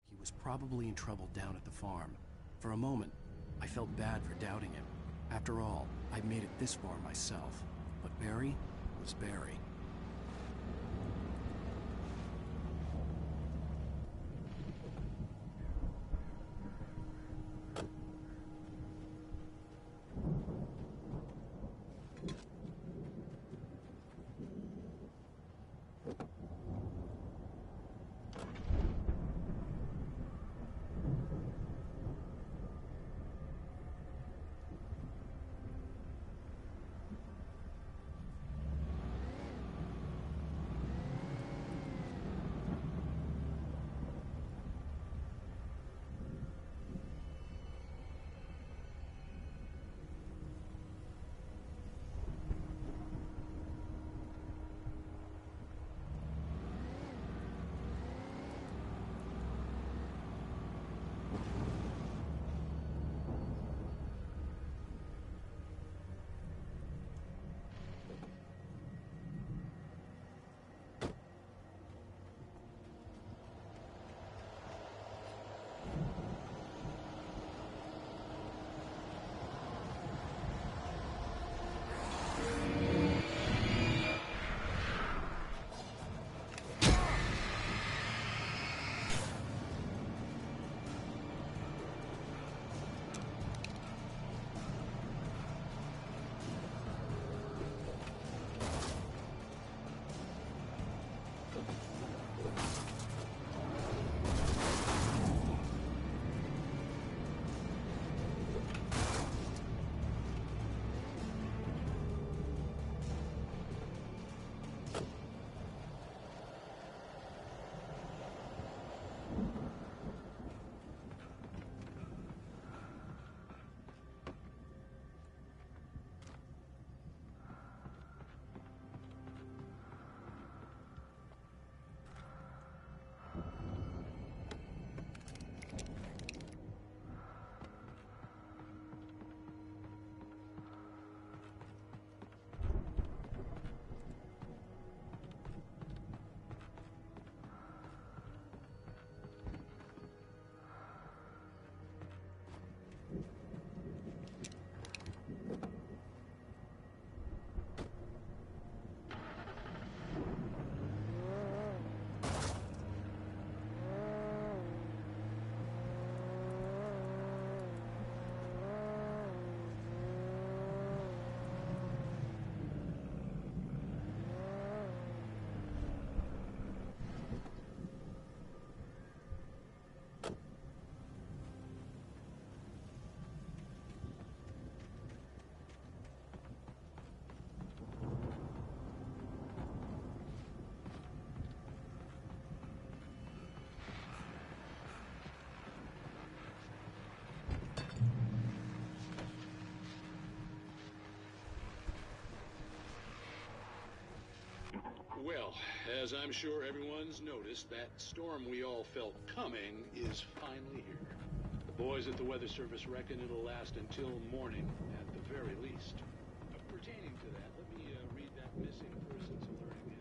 He was probably in trouble down at the farm. For a moment, I felt bad for doubting him. After all, I'd made it this far myself. But Barry was Barry. as I'm sure everyone's noticed, that storm we all felt coming is finally here. The boys at the Weather Service reckon it'll last until morning, at the very least. Pertaining to that, let me read that missing persons alert again.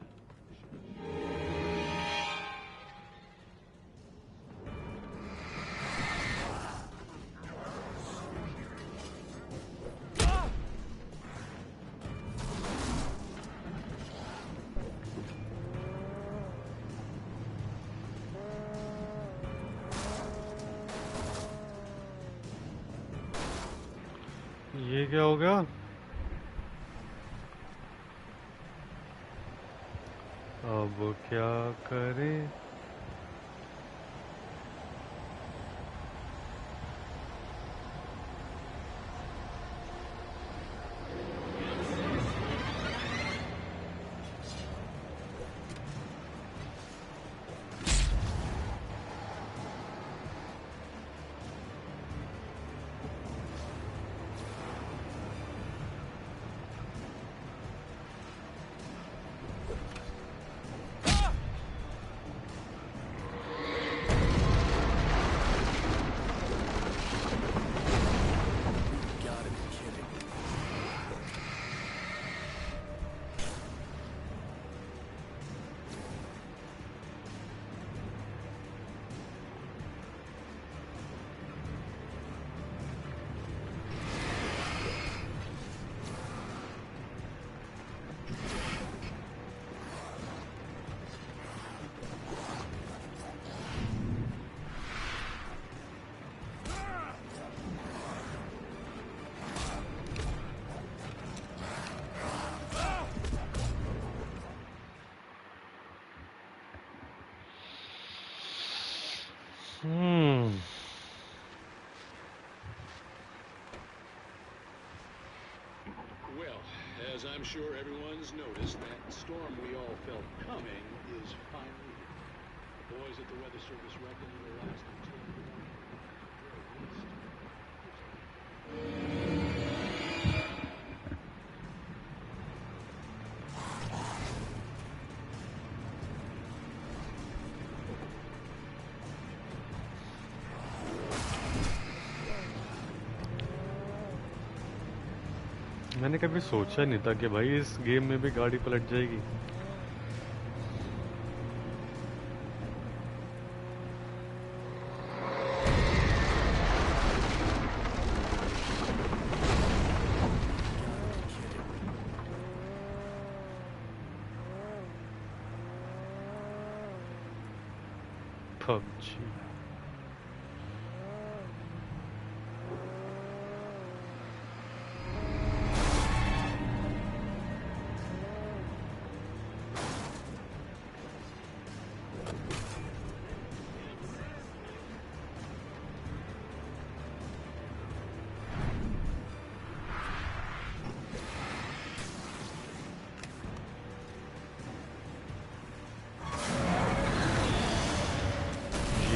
ये क्या हो गया? अब क्या करें? Well, as I'm sure everyone's noticed, that storm we all felt coming is finally here. The boys at the Weather Service reckon it'll last until morning, at the very least. मैंने कभी सोचा नहीं था कि भाई इस गेम में भी गाड़ी पलट जाएगी। PUBG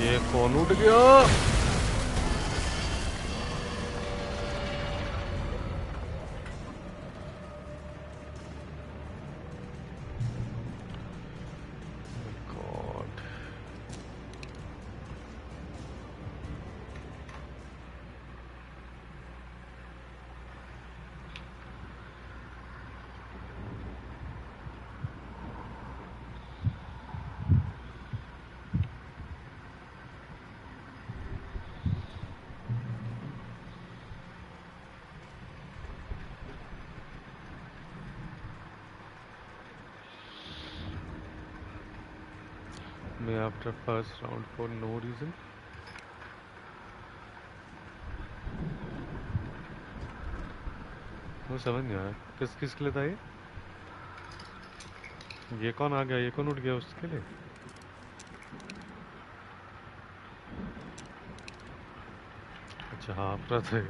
ये फोन उठ गया। Me after first round for no reason. वो समझ नहीं आया किस किस के लिए था ये कौन आ गया, ये कौन उठ गया उसके लिए। अच्छा हाँ प्रत है।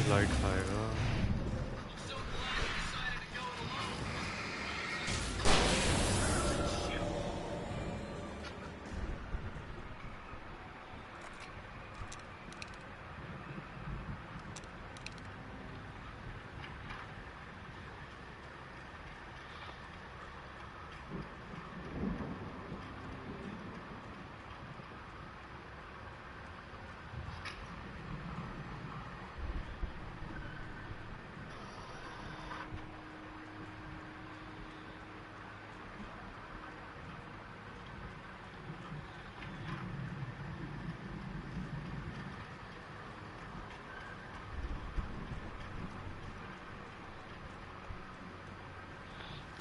लाइट खाएगा।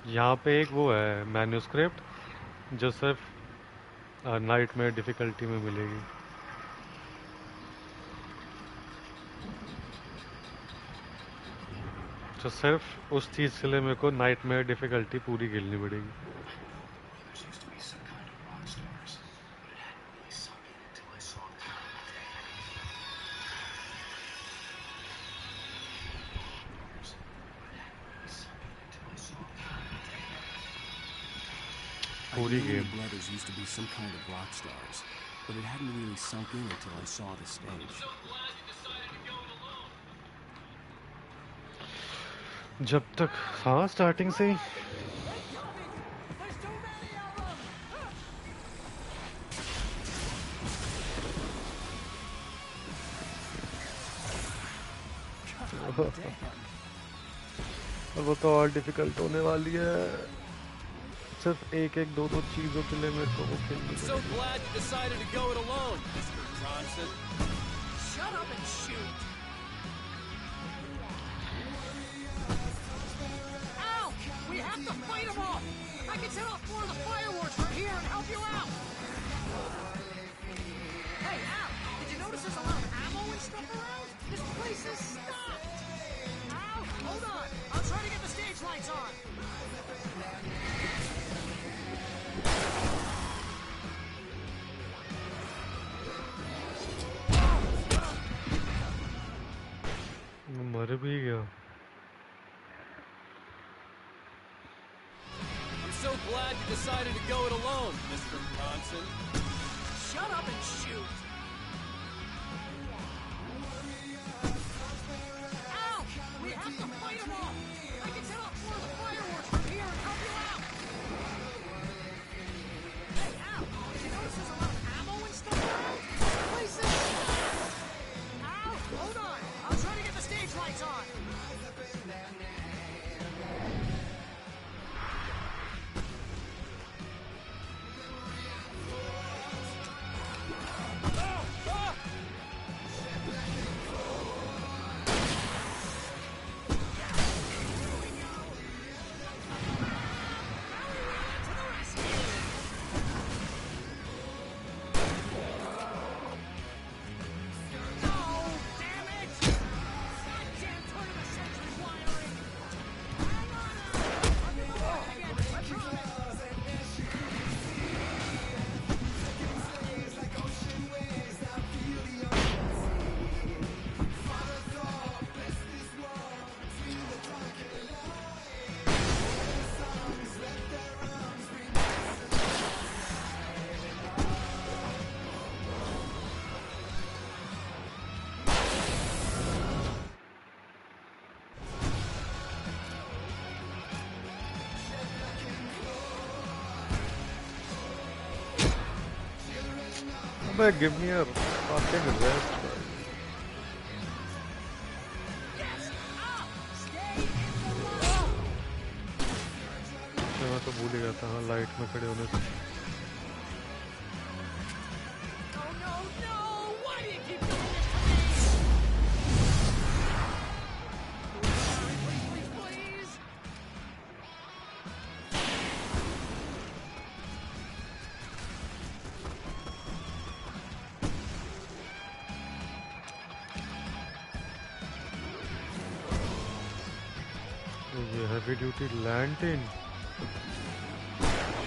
यहाँ पे एक वो है मैन्यूस्क्रिप्ट जो सिर्फ नाइट में डिफ़िकल्टी में मिलेगी। तो सिर्फ उस चीज़ के लिए मेरे को नाइट में डिफ़िकल्टी पूरी खेलनी पड़ेगी। पूरी The game. brothers used to be some kind of rock stars, but it hadn't really sunk in until I saw the stage. जब तक हाँ स्टार्टिंग से ही और वो तो और डिफिकल्ट होने वाली है। सिर्फ एक एक दो दो चीजों के लिए मेरे को वो खेलनी So glad you decided to go it alone, Mr. Bronson. Shut up and shoot! Ow! We have to fight them off! I can set off more of the fireworks from here and help you out! Hey, Al! Did you notice there's a lot of ammo and stuff around? This place is stocked! Al, hold on! I'll try to get the stage lights on! मर भी गया। I'm so glad you decided to go it alone, Mr. Bronson. Shut up and shoot! Ow! We have to fight them off! I can set off more of the fireworks from here and help you out! Hey, Al! Did you notice there's a lot of ammo and stuff around? This place is stocked! Al, hold on! I'll try to get the stage lights on! But give me a fucking rest, bro. मैं तो भूल ही गया था। हाँ light में खड़े होने से। ये heavy duty lantern.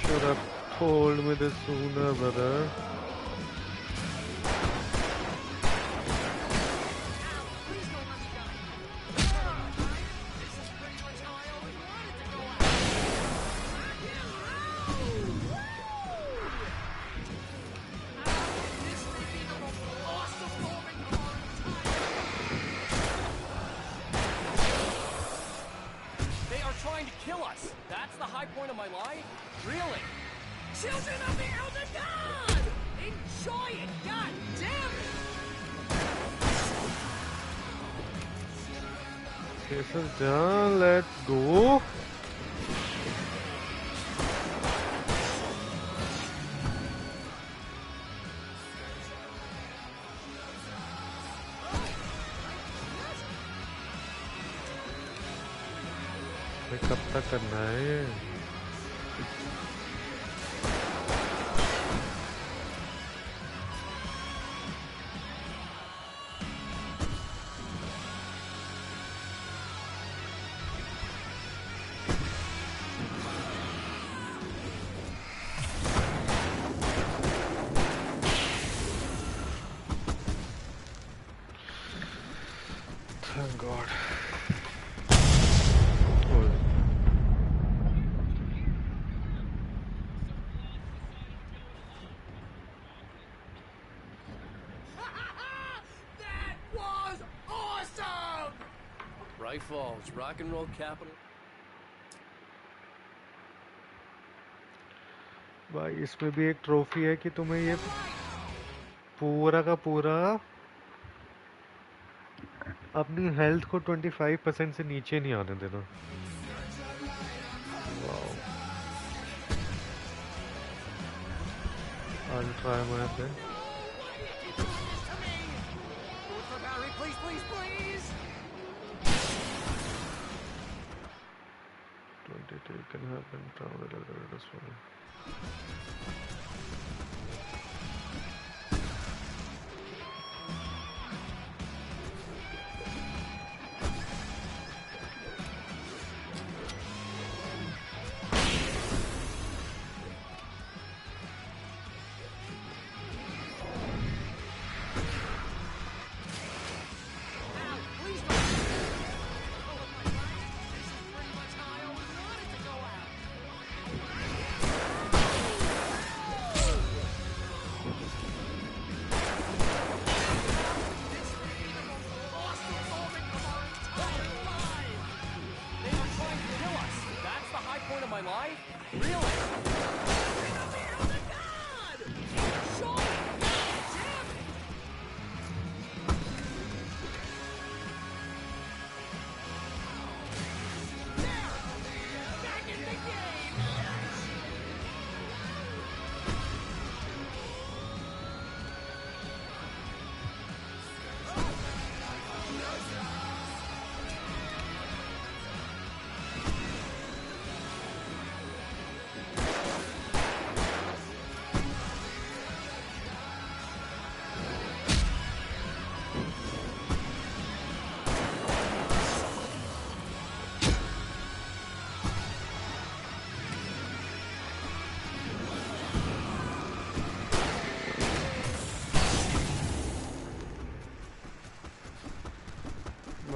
Should have told me this sooner, brother. trying to kill us. That's the high point of my life? Really? Children of the Elder God! Enjoy it, god damn it! This is done, let's go. कब तक करना है ये? Thank God. Bright Falls, rock and roll capital. भाई इसमें भी एक trophy है कि तुम्हें ये पूरा का पूरा अपनी हेल्थ को 25% से नीचे नहीं आने देना. Wow. I'll try my best. Please, please, please! 22 can happen. This one.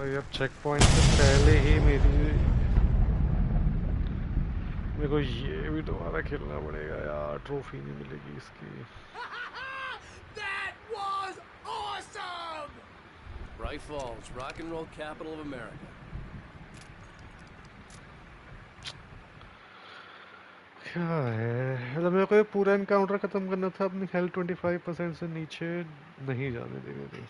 भाई अब चेक पॉइंट से पहले ही मेरे को ये भी दोबारा खेलना पड़ेगा यार. ट्रॉफी नहीं मिलेगी इसकी. That was awesome! Bright Falls, rock and roll capital of America. क्या है मतलब मेरे को ये पूरा एनकाउंटर खत्म करना था. अपनी हेल्थ 25% से नीचे नहीं जाने देनी थी.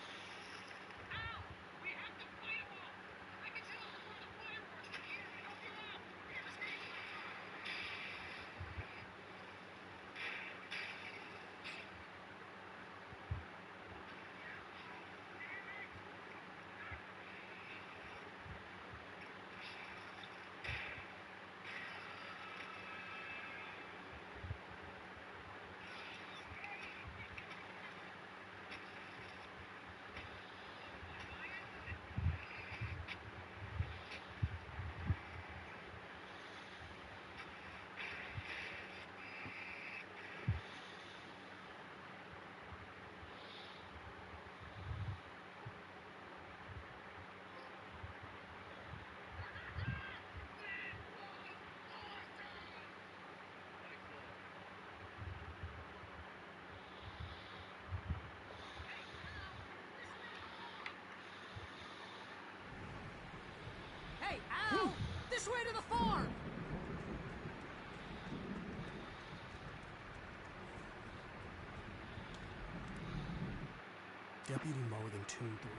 deputy more than tuned through.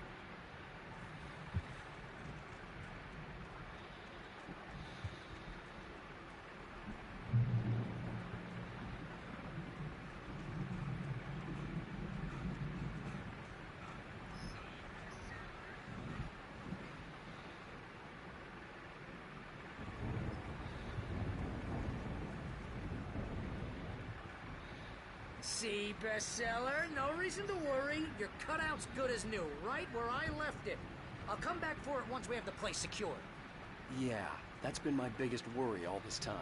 See, bestseller, no reason to worry. Your cutout's good as new, right where I left it. I'll come back for it once we have the place secured. Yeah, that's been my biggest worry all this time.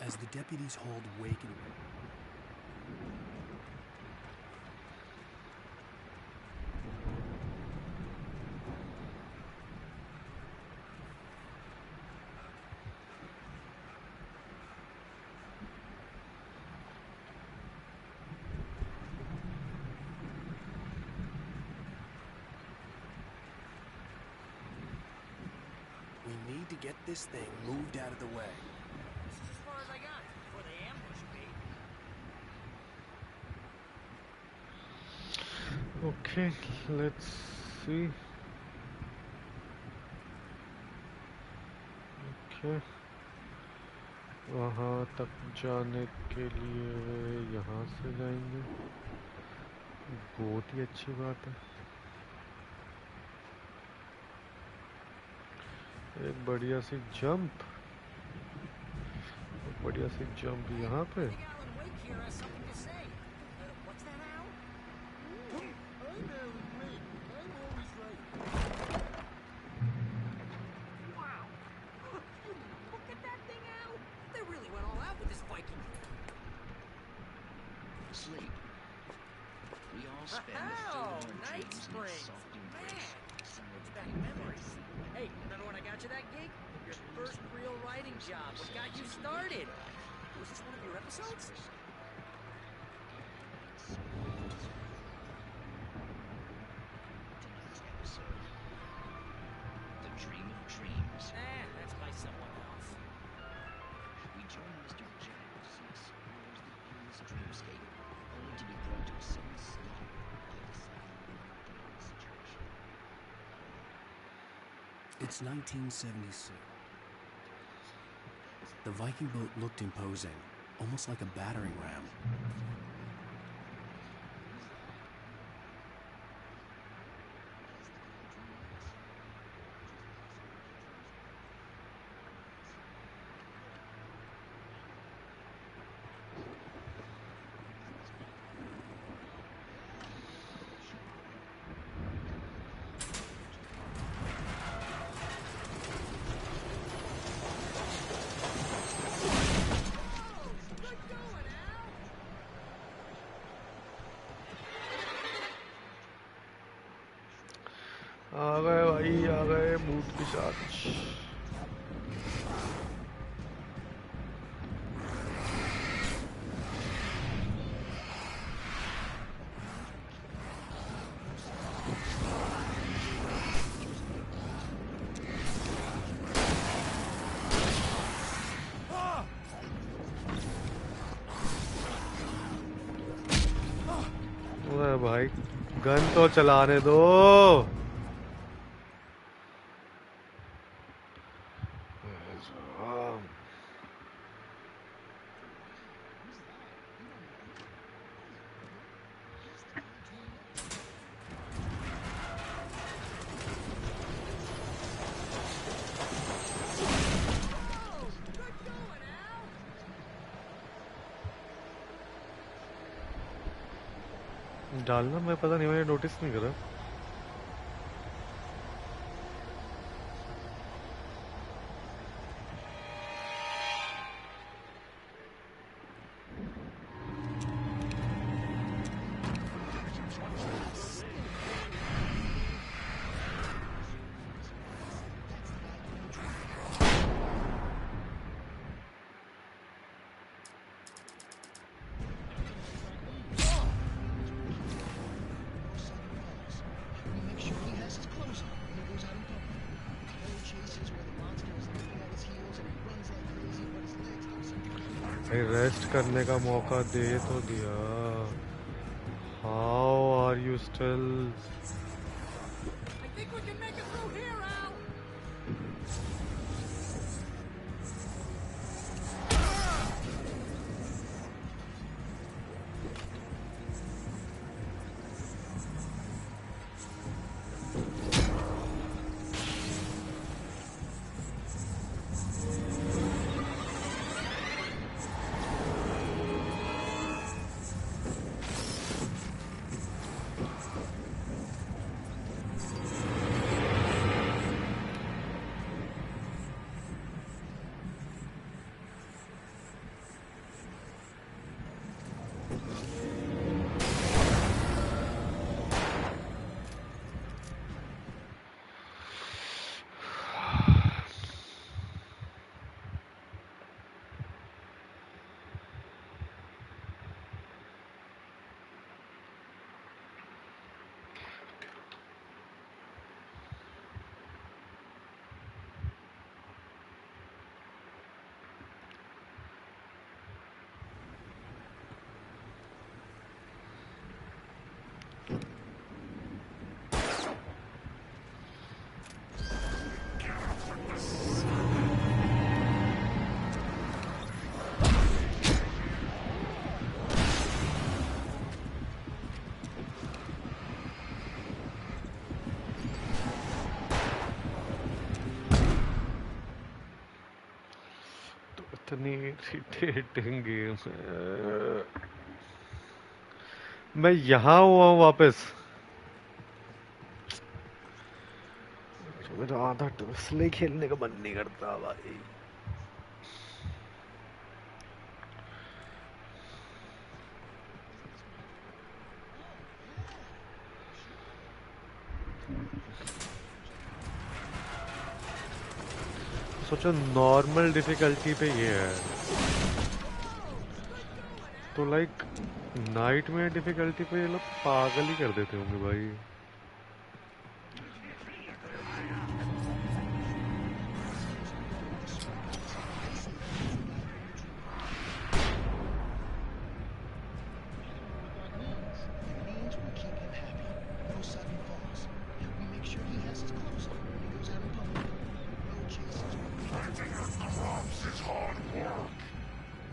As the deputies hold wake and... We need to get this thing moved out of the way. This is as far as I got before they ambush me. Okay, let's see. Okay, वहाँ तक जाने के लिए यहाँ से जाएंगे, बहुत ही अच्छी बात है। एक बढ़िया सी जंप, यहाँ पे। It's 1976. The Viking boat looked imposing, almost like a battering ram. आ गए भाई, आ गए मूड के साथ। ओए भाई, गन तो चलाने दो। डालना मैं पता नहीं, मैंने नोटिस नहीं करा। भाई रेस्ट करने का मौका दे तो दिया. How are you still? I think we can make it through here, Al. इतनी इरिटेटिंग गेम है. मैं यहाँ हुआ हूँ वापस. मेरा आधा इसलिए खेलने का मन नहीं करता भाई. सोचो नॉर्मल डिफिकल्टी पे ये है तो लाइक नाइट में डिफिकल्टी पे ये लोग पागल ही कर देते होंगे भाई.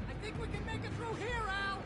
I think we can make it through here, Al.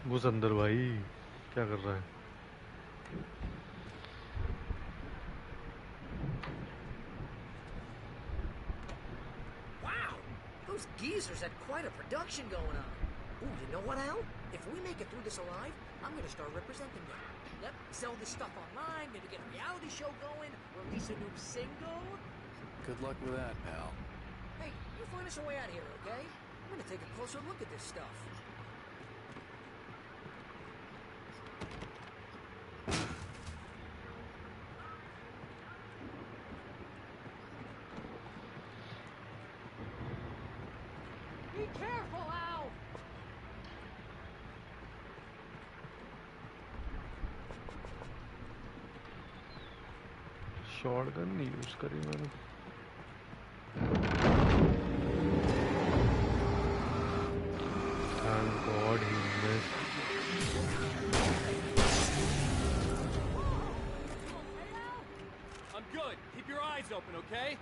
घुस अंदर भाई. क्या कर रहा है? Wow, those geezers had quite a production going on. Ooh, you know what, Al? If we make it through this alive, I'm gonna start representing them. Yep, sell this stuff online, maybe get a reality show going, release a new single. Good luck with that, pal. Hey, you find us a way out of here, okay? I'm gonna take a closer look at this stuff. Be careful, Al. Shotgun नहीं use करी मैंने. Thank God. God, he missed. I'm good. Keep your eyes open, okay?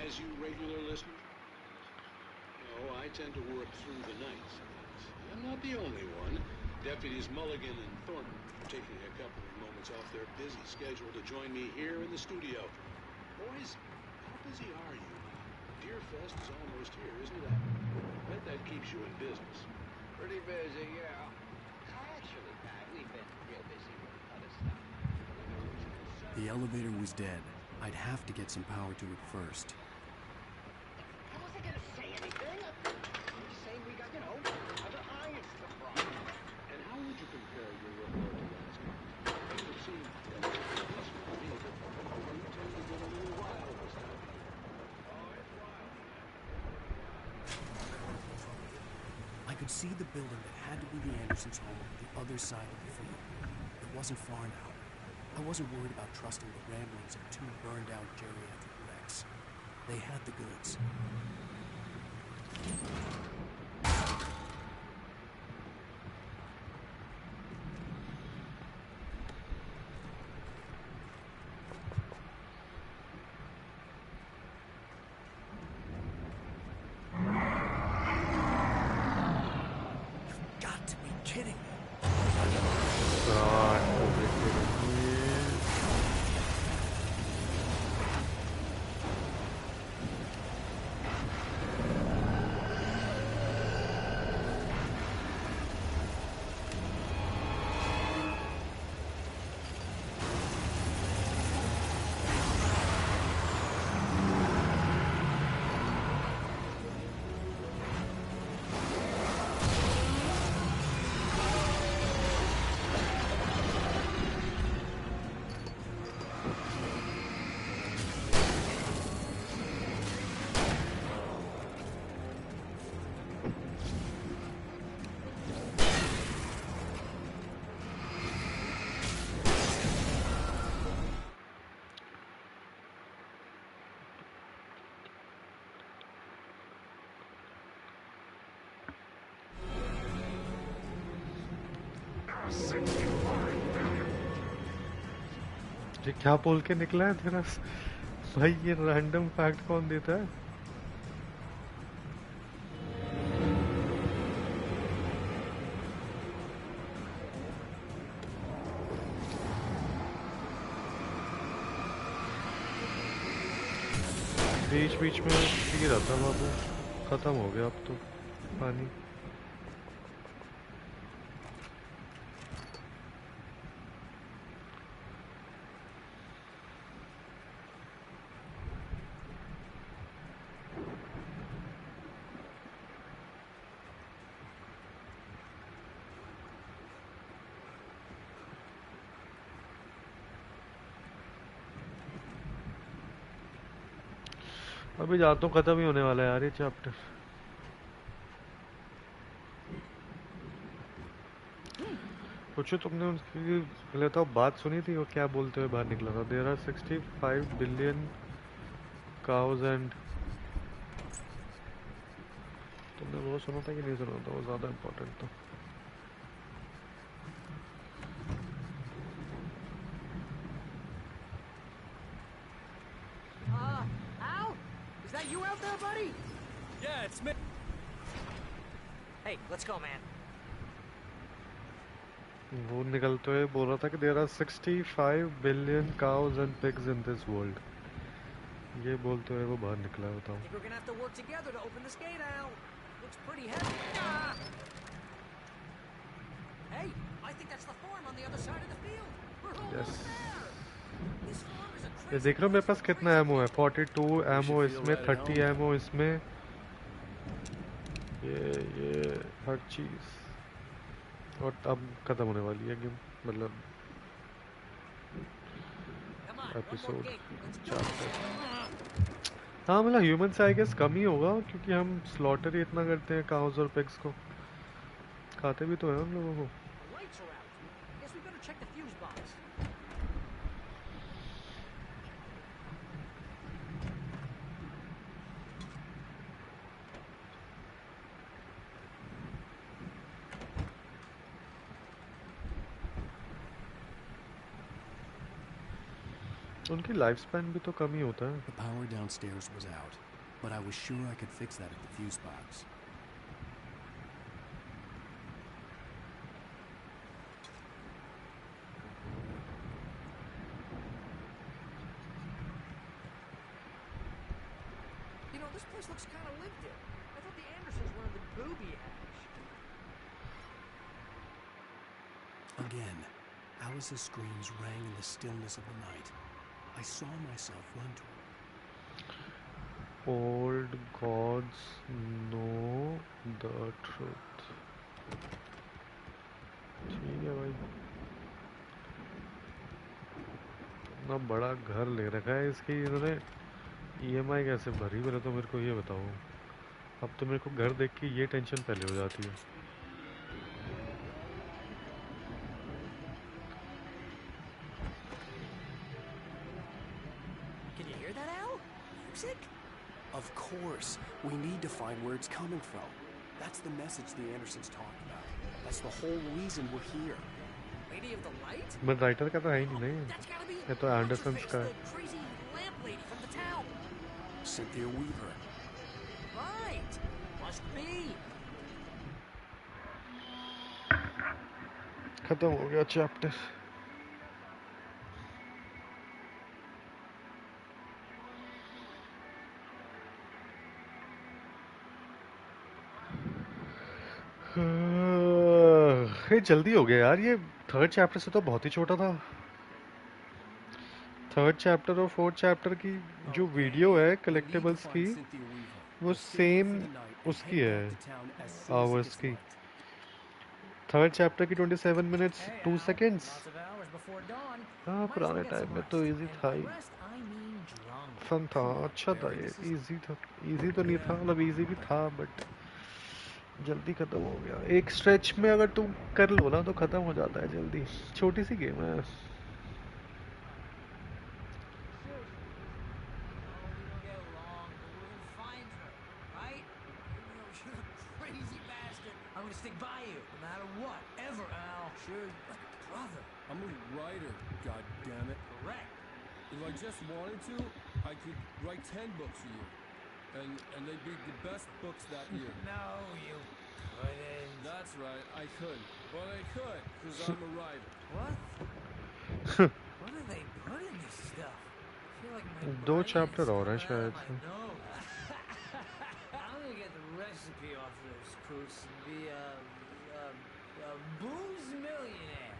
As you regular listeners, I tend to work through the night. I'm not the only one. Deputies Mulligan and Thornton are taking a couple of moments off their busy schedule to join me here in the studio. Boys, how busy are you? Deerfest is almost here, isn't it? I bet that keeps you in business. Pretty busy, yeah. Actually, Pat, we've been real busy with other stuff. The elevator was dead. I'd have to get some power to it first. I wasn't gonna say anything. I'm just saying we got, other irons to the fire. And how would you compare your report to last night? It would seem that it's peaceful to me, but you tend to get a little wild this time of year. Oh, it's wild. I could see the building that had to be the Andersons' home on the other side of the field. It wasn't far now. I wasn't worried about trusting the ramblings of two burned-out geriatric wrecks. They had the goods. You've got to be kidding me. ये क्या बोल के निकला है तेरा भाई? ये random fact कौन देता है? बीच बीच में पी रहा था बाबू, खत्म हो गया अब तो पानी। अभी जाता हूँ, खत्म ही होने वाला है यार ये चैप्टर। पूछो तुमने उनकी पहले तो बात सुनी थी, वो क्या बोलते हुए बाहर निकला था? There are 65 billion cows and, तुमने वो सुना था कि नहीं सुना था? वो ज्यादा इम्पोर्टेंट था। Al? Is that you out there, buddy? Yeah, it's me. Hey, let's go, man. वो निकलते हुए बोल रहा था कि there are 65 billion cows and pigs in this world। ये बोलते हुए वो बाहर निकला। बताओ। I think we're gonna have to work together to open this gate, Al. Looks pretty heavy. Ah! Hey, I think that's the farm on the other side of the field. We're almost there. This farm is a ये देख रहे हो मेरे पास कितना ammo है? 42 ammo इसमें, 30 ammo इसमें, ये हर चीज। और अब खत्म होने वाली है गेम, मतलब एपिसोड चैप्टर। हाँ मतलब ह्यूमन से आई गेस कम ही होगा, क्योंकि हम स्लॉटर ही इतना करते हैं काउज और पिग्स को, खाते भी तो हैं उन लोगों को। उनकी लाइफ स्पैन भी तो कम ही होता है। The power downstairs was out, but I was sure I could fix that at the fuse box. You know, this place looks kind of lived in. I thought the Andersons were in the booby hatch. Again, Alice's screams rang in the stillness of the night. I saw myself run to her. Old gods know the truth. ठीक है भाई, इतना बड़ा घर ले रखा है इसकी इन्होंने, EMI कैसे भरी पहले तो मेरे को ये बताओ। अब तो मेरे को घर देख के ये टेंशन पहले हो जाती है। Of course. We need to find where it's coming from. That's the message the Andersons talked about. That's the whole reason we're here. Lady of the Light? But writer का तो है ही नहीं, ये तो एंडरसन्स का है। Crazy lamp lady from the town. Cynthia Weaver. Right. Must be. खत्म हो गया चैप्टर। ये जल्दी हो गया यार, ये थर्ड चैप्टर से तो बहुत ही छोटा था। थर्ड चैप्टर और फोर्थ चैप्टर की जो वीडियो है कलेक्टेबल्स की, वो सेम उसकी है आवर्स की। थर्ड चैप्टर की 27 मिनट्स 2 सेकेंड्स। हाँ पुराने टाइम में तो इजी था ही, फन था, अच्छा था, ये इजी था। इजी तो नहीं था, मतलब इजी भी था बट जल्दी खत्म हो गया। एक स्ट्रेच में अगर तुम कर लो ना तो खत्म हो जाता है जल्दी। छोटी सी गेम है। I'm a writer, goddammit. Correct. If I just wanted to, I could write 10 books a year. And they'd be the best books that year. No, you couldn't. That's right, I could. But I could, because I'm a writer. What? What do they put in this stuff? I feel like my 2 chapter और हैं शायद से। I'm gonna get the recipe off those coots and be a booze millionaire.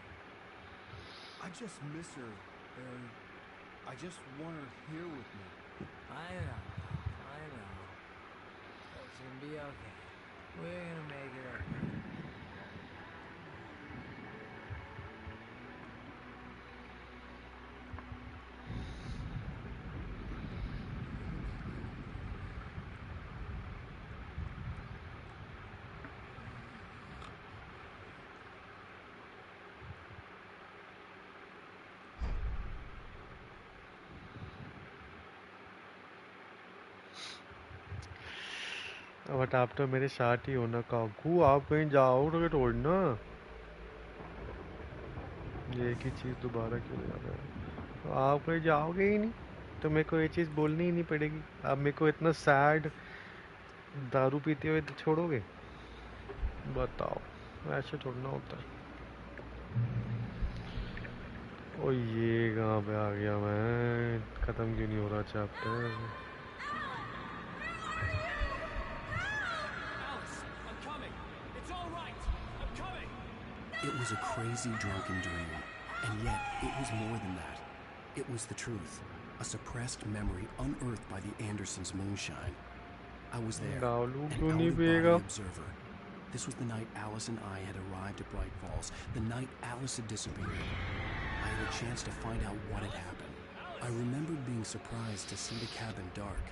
I just miss her, Barry. I just want her here with me. I know. It's gonna be okay. We're gonna make it okay. But आप तो मेरे साथ ही हो ना काकू, आप कहीं जाओगे थोड़ी ना। ये एक ही चीज़ दोबारा क्यों ले रहा है? तो आप कहीं जाओगे ही नहीं तो मेरे को ये चीज़ बोलनी ही नहीं पड़ेगी। आप मेरे को इतना सैड दारू पीते हुए छोड़ोगे? बताओ, ऐसे थोड़ा ना होता है। ओ ये कहाँ पे आ गया मैं? ख़त्म क्यों नहीं हो रहा chapter? It was a crazy drunken dream, and yet it was more than that. It was the truth, a suppressed memory unearthed by the Andersons' moonshine. I was there, an out-of-body observer, This was the night Alice and I had arrived at Bright Falls, the night Alice had disappeared. I had a chance to find out what had happened. I remembered being surprised to see the cabin dark.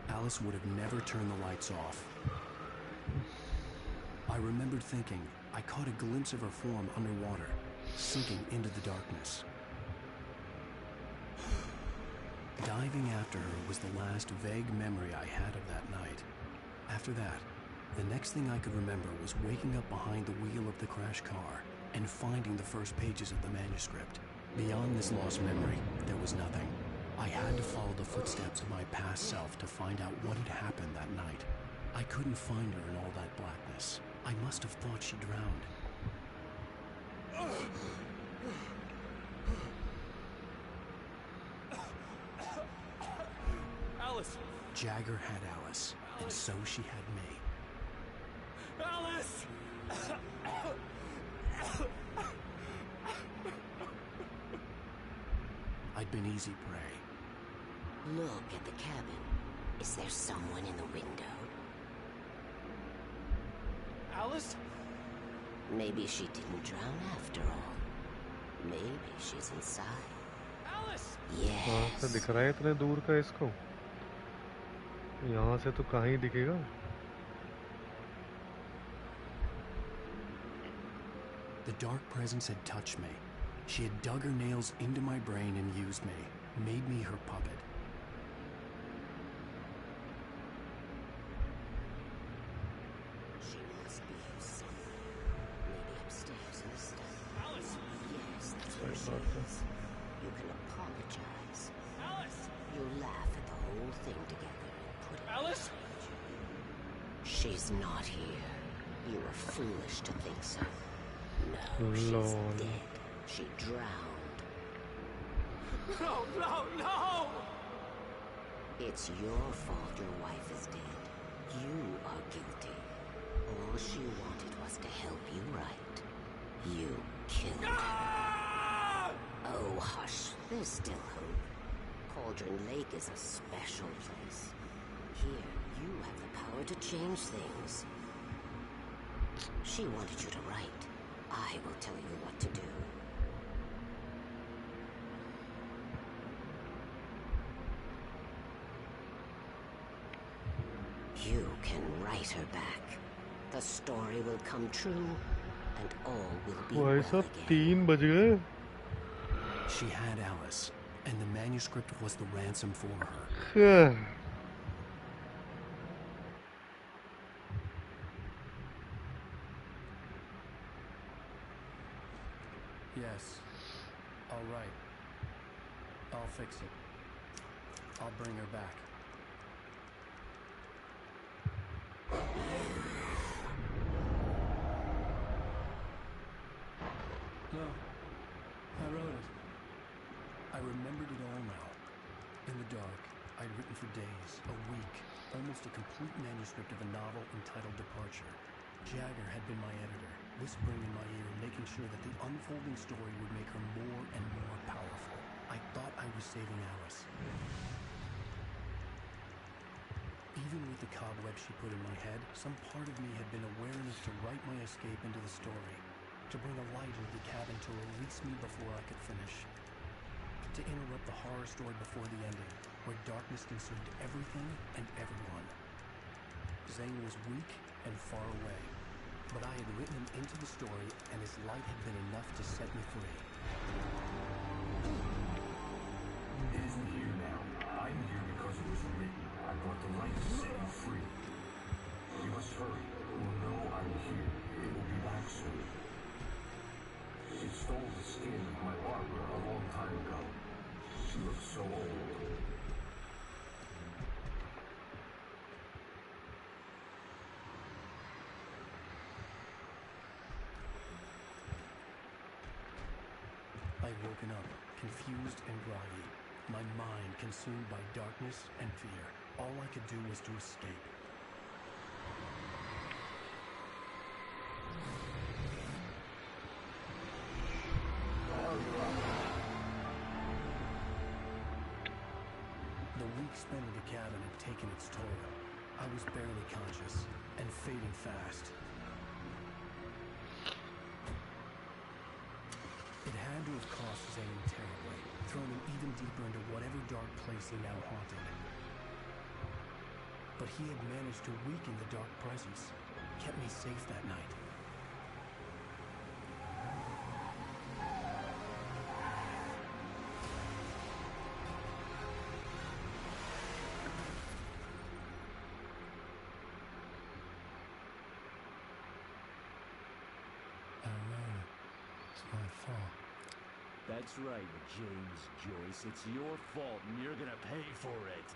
Alice would have never turned the lights off. I remembered thinking I caught a glimpse of her form underwater, sinking into the darkness. Diving after her was the last vague memory I had of that night. After that, the next thing I could remember was waking up behind the wheel of the crashed car and finding the first pages of the manuscript. Beyond this lost memory, there was nothing. I had to follow the footsteps of my past self to find out what had happened that night. I couldn't find her in all that blackness. I must have thought she drowned. Alice! Jagger had Alice, and so she had me. Alice! I'd been easy prey. Look at the cabin. Is there someone in the window? Alice? Maybe she didn't drown after all. Maybe she's inside. Alice! कहाँ से दिख रहा है इतने दूर का इसको? यहाँ से तो कहीं दिखेगा? The dark presence had touched me. She had dug her nails into my brain and used me, made me her puppet. She must be here somewhere. Maybe upstairs in the study. Alice! Yes, that's where she is. You can apologize. Alice! You'll laugh at the whole thing together and put it Alice? behind you. She's not here. You were foolish to think so. No, she's dead. She drowned. No, no, no! It's your fault your wife is dead. You are guilty. All she wanted was to help you right. You killed her. Oh, hush. There's still hope. Cauldron Lake is a special place. Here, you have the power to change things. She wanted you to write. I will tell you what to do. You can write her back. The story will come true, and all will be well भाई साहब 3 बज गए. She had Alice, and the manuscript was the ransom for her. Yeah. Yes. All right. I'll fix it. I'll bring her back. No. I wrote it. I remembered it all now. In the dark, I'd written for days, a week, almost a complete manuscript of a novel entitled Departure. Jagger had been my editor, whispering in my ear, making sure that the unfolding story would make her more and more powerful. I thought I was saving Alice. Even with the cobwebs she put in my head, some part of me had been aware enough to write my escape into the story, to bring a light into the cabin to release me before I could finish, to interrupt the horror story before the ending, where darkness consumed everything and everyone. Zane was weak and far away, but I had written him into the story, and his light had been enough to set me free. It isn't here now. I'm here because it was written. I brought the light to set you free. You must hurry. It will know I'm here. It will be back soon. She stole the skin of my Barbara a long time ago. She looks so old. I'd woken up, confused and groggy, my mind consumed by darkness and fear. All I could do was to escape. The week spent in the cabin had taken its toll. I was barely conscious and fading fast. lost Zane terribly, thrown him even deeper into whatever dark place he now haunted. But he had managed to weaken the dark presence, kept me safe that night. That's right, James Joyce. It's your fault, and you're gonna pay for it.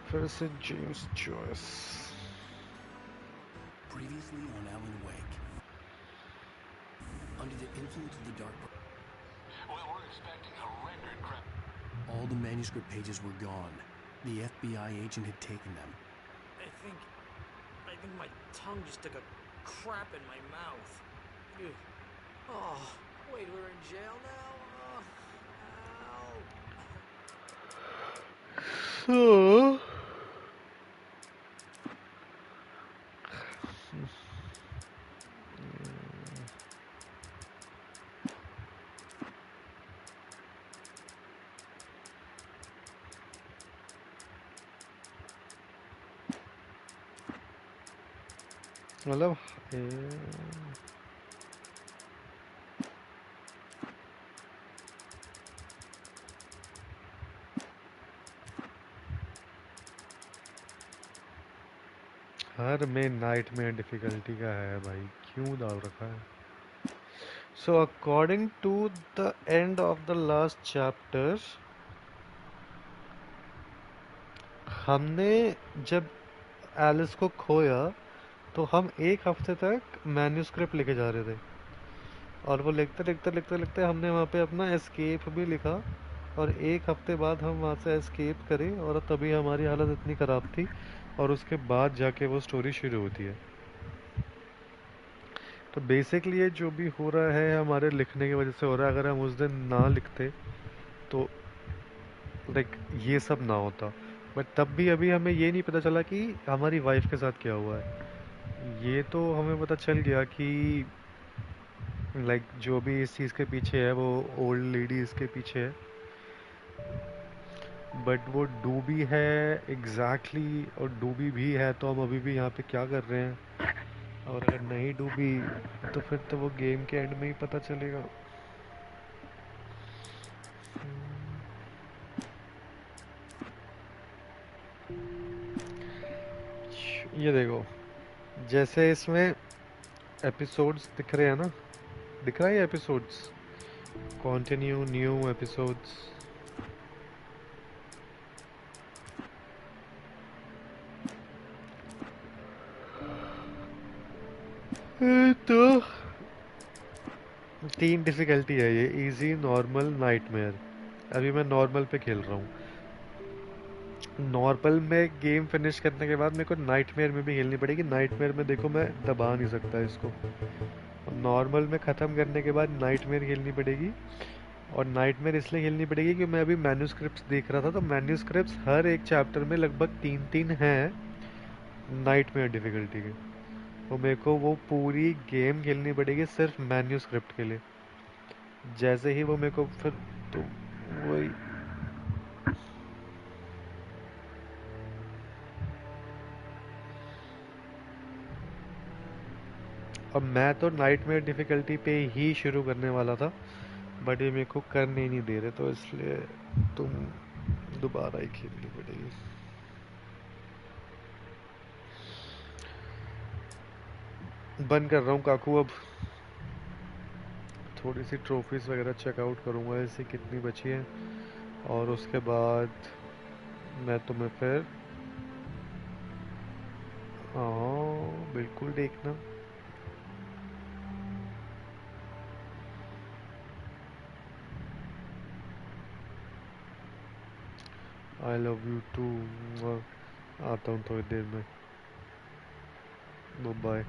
फिर से James Joyce. Previously on Alan Wake. Under the influence of the dark... Well, we're expecting a record crap. All the manuscript pages were gone. The FBI agent had taken them. I think my tongue just took a crap in my mouth. Ew. Oh, wait, we're in jail now? Oh, So... मतलब हर में nightmare difficulty का है भाई, क्यों डाल रखा है? So according to the end of the last chapter, हमने जब एलिस को खोया तो हम एक हफ्ते तक मैन्यूस्क्रिप्ट लेके जा रहे थे और वो लिखते हमने वहाँ पे अपना एस्केप भी लिखा और एक हफ्ते बाद हम वहाँ से एस्केप करें और तभी हमारी हालत इतनी ख़राब थी और उसके बाद जाके वो स्टोरी शुरू होती है। तो बेसिकली ये जो भी हो रहा है हमारे लिखने की वजह से हो रहा है। अगर हम उस दिन ना लिखते तो लाइक ये सब ना होता, बट तब भी अभी हमें ये नहीं पता चला कि हमारी वाइफ के साथ क्या हुआ है। ये तो हमें पता चल गया कि लाइक जो भी इस चीज़ के पीछे है वो ओल्ड लेडी इसके पीछे है, बट वो डूबी है एग्जैक्टली और डूबी भी है तो हम अभी भी यहाँ पे क्या कर रहे हैं, और अगर नहीं डूबी तो फिर तो वो गेम के एंड में ही पता चलेगा। ये देखो जैसे इसमें एपिसोड्स दिख रहे हैं ना, दिख रहा है एपिसोड्स, कंटिन्यू न्यू एपिसोड्स। तो 3 डिफिकल्टी है ये, इजी, नॉर्मल, नाइटमेयर। अभी मैं नॉर्मल पे खेल रहा हूँ। नॉर्मल में गेम फिनिश करने के बाद मेरे को नाइटमेयर में भी खेलनी पड़ेगी। नाइटमेयर में देखो मैं दबा नहीं सकता इसको। नॉर्मल में ख़त्म करने के बाद नाइटमेयर खेलनी पड़ेगी, और नाइटमेयर इसलिए खेलनी पड़ेगी कि मैं अभी मैन्यूस्क्रिप्ट्स देख रहा था तो मैन्यूस्क्रिप्ट्स हर एक चैप्टर में लगभग 3-3 हैं नाइटमेयर डिफिकल्टी के। तो मेरे को वो पूरी गेम खेलनी पड़ेगी सिर्फ मैन्यूस्क्रिप्ट के लिए। जैसे ही वो मेरे को फिर तो वही अब मैं तो नाइटमेयर डिफिकल्टी पे ही शुरू करने वाला था, बट ये मेरे को करने नहीं दे रहे तो इसलिए तुम दोबारा ही खेलनी पड़ेगी। बंद कर रहा हूँ काकू, अब थोड़ी सी ट्रॉफीज वगैरह चेकआउट करूँगा ऐसी कितनी बची हैं, और उसके बाद मैं तुम्हें फिर हाँ बिल्कुल देखना। I love you too. आता हूँ थोड़ी देर में। बाय।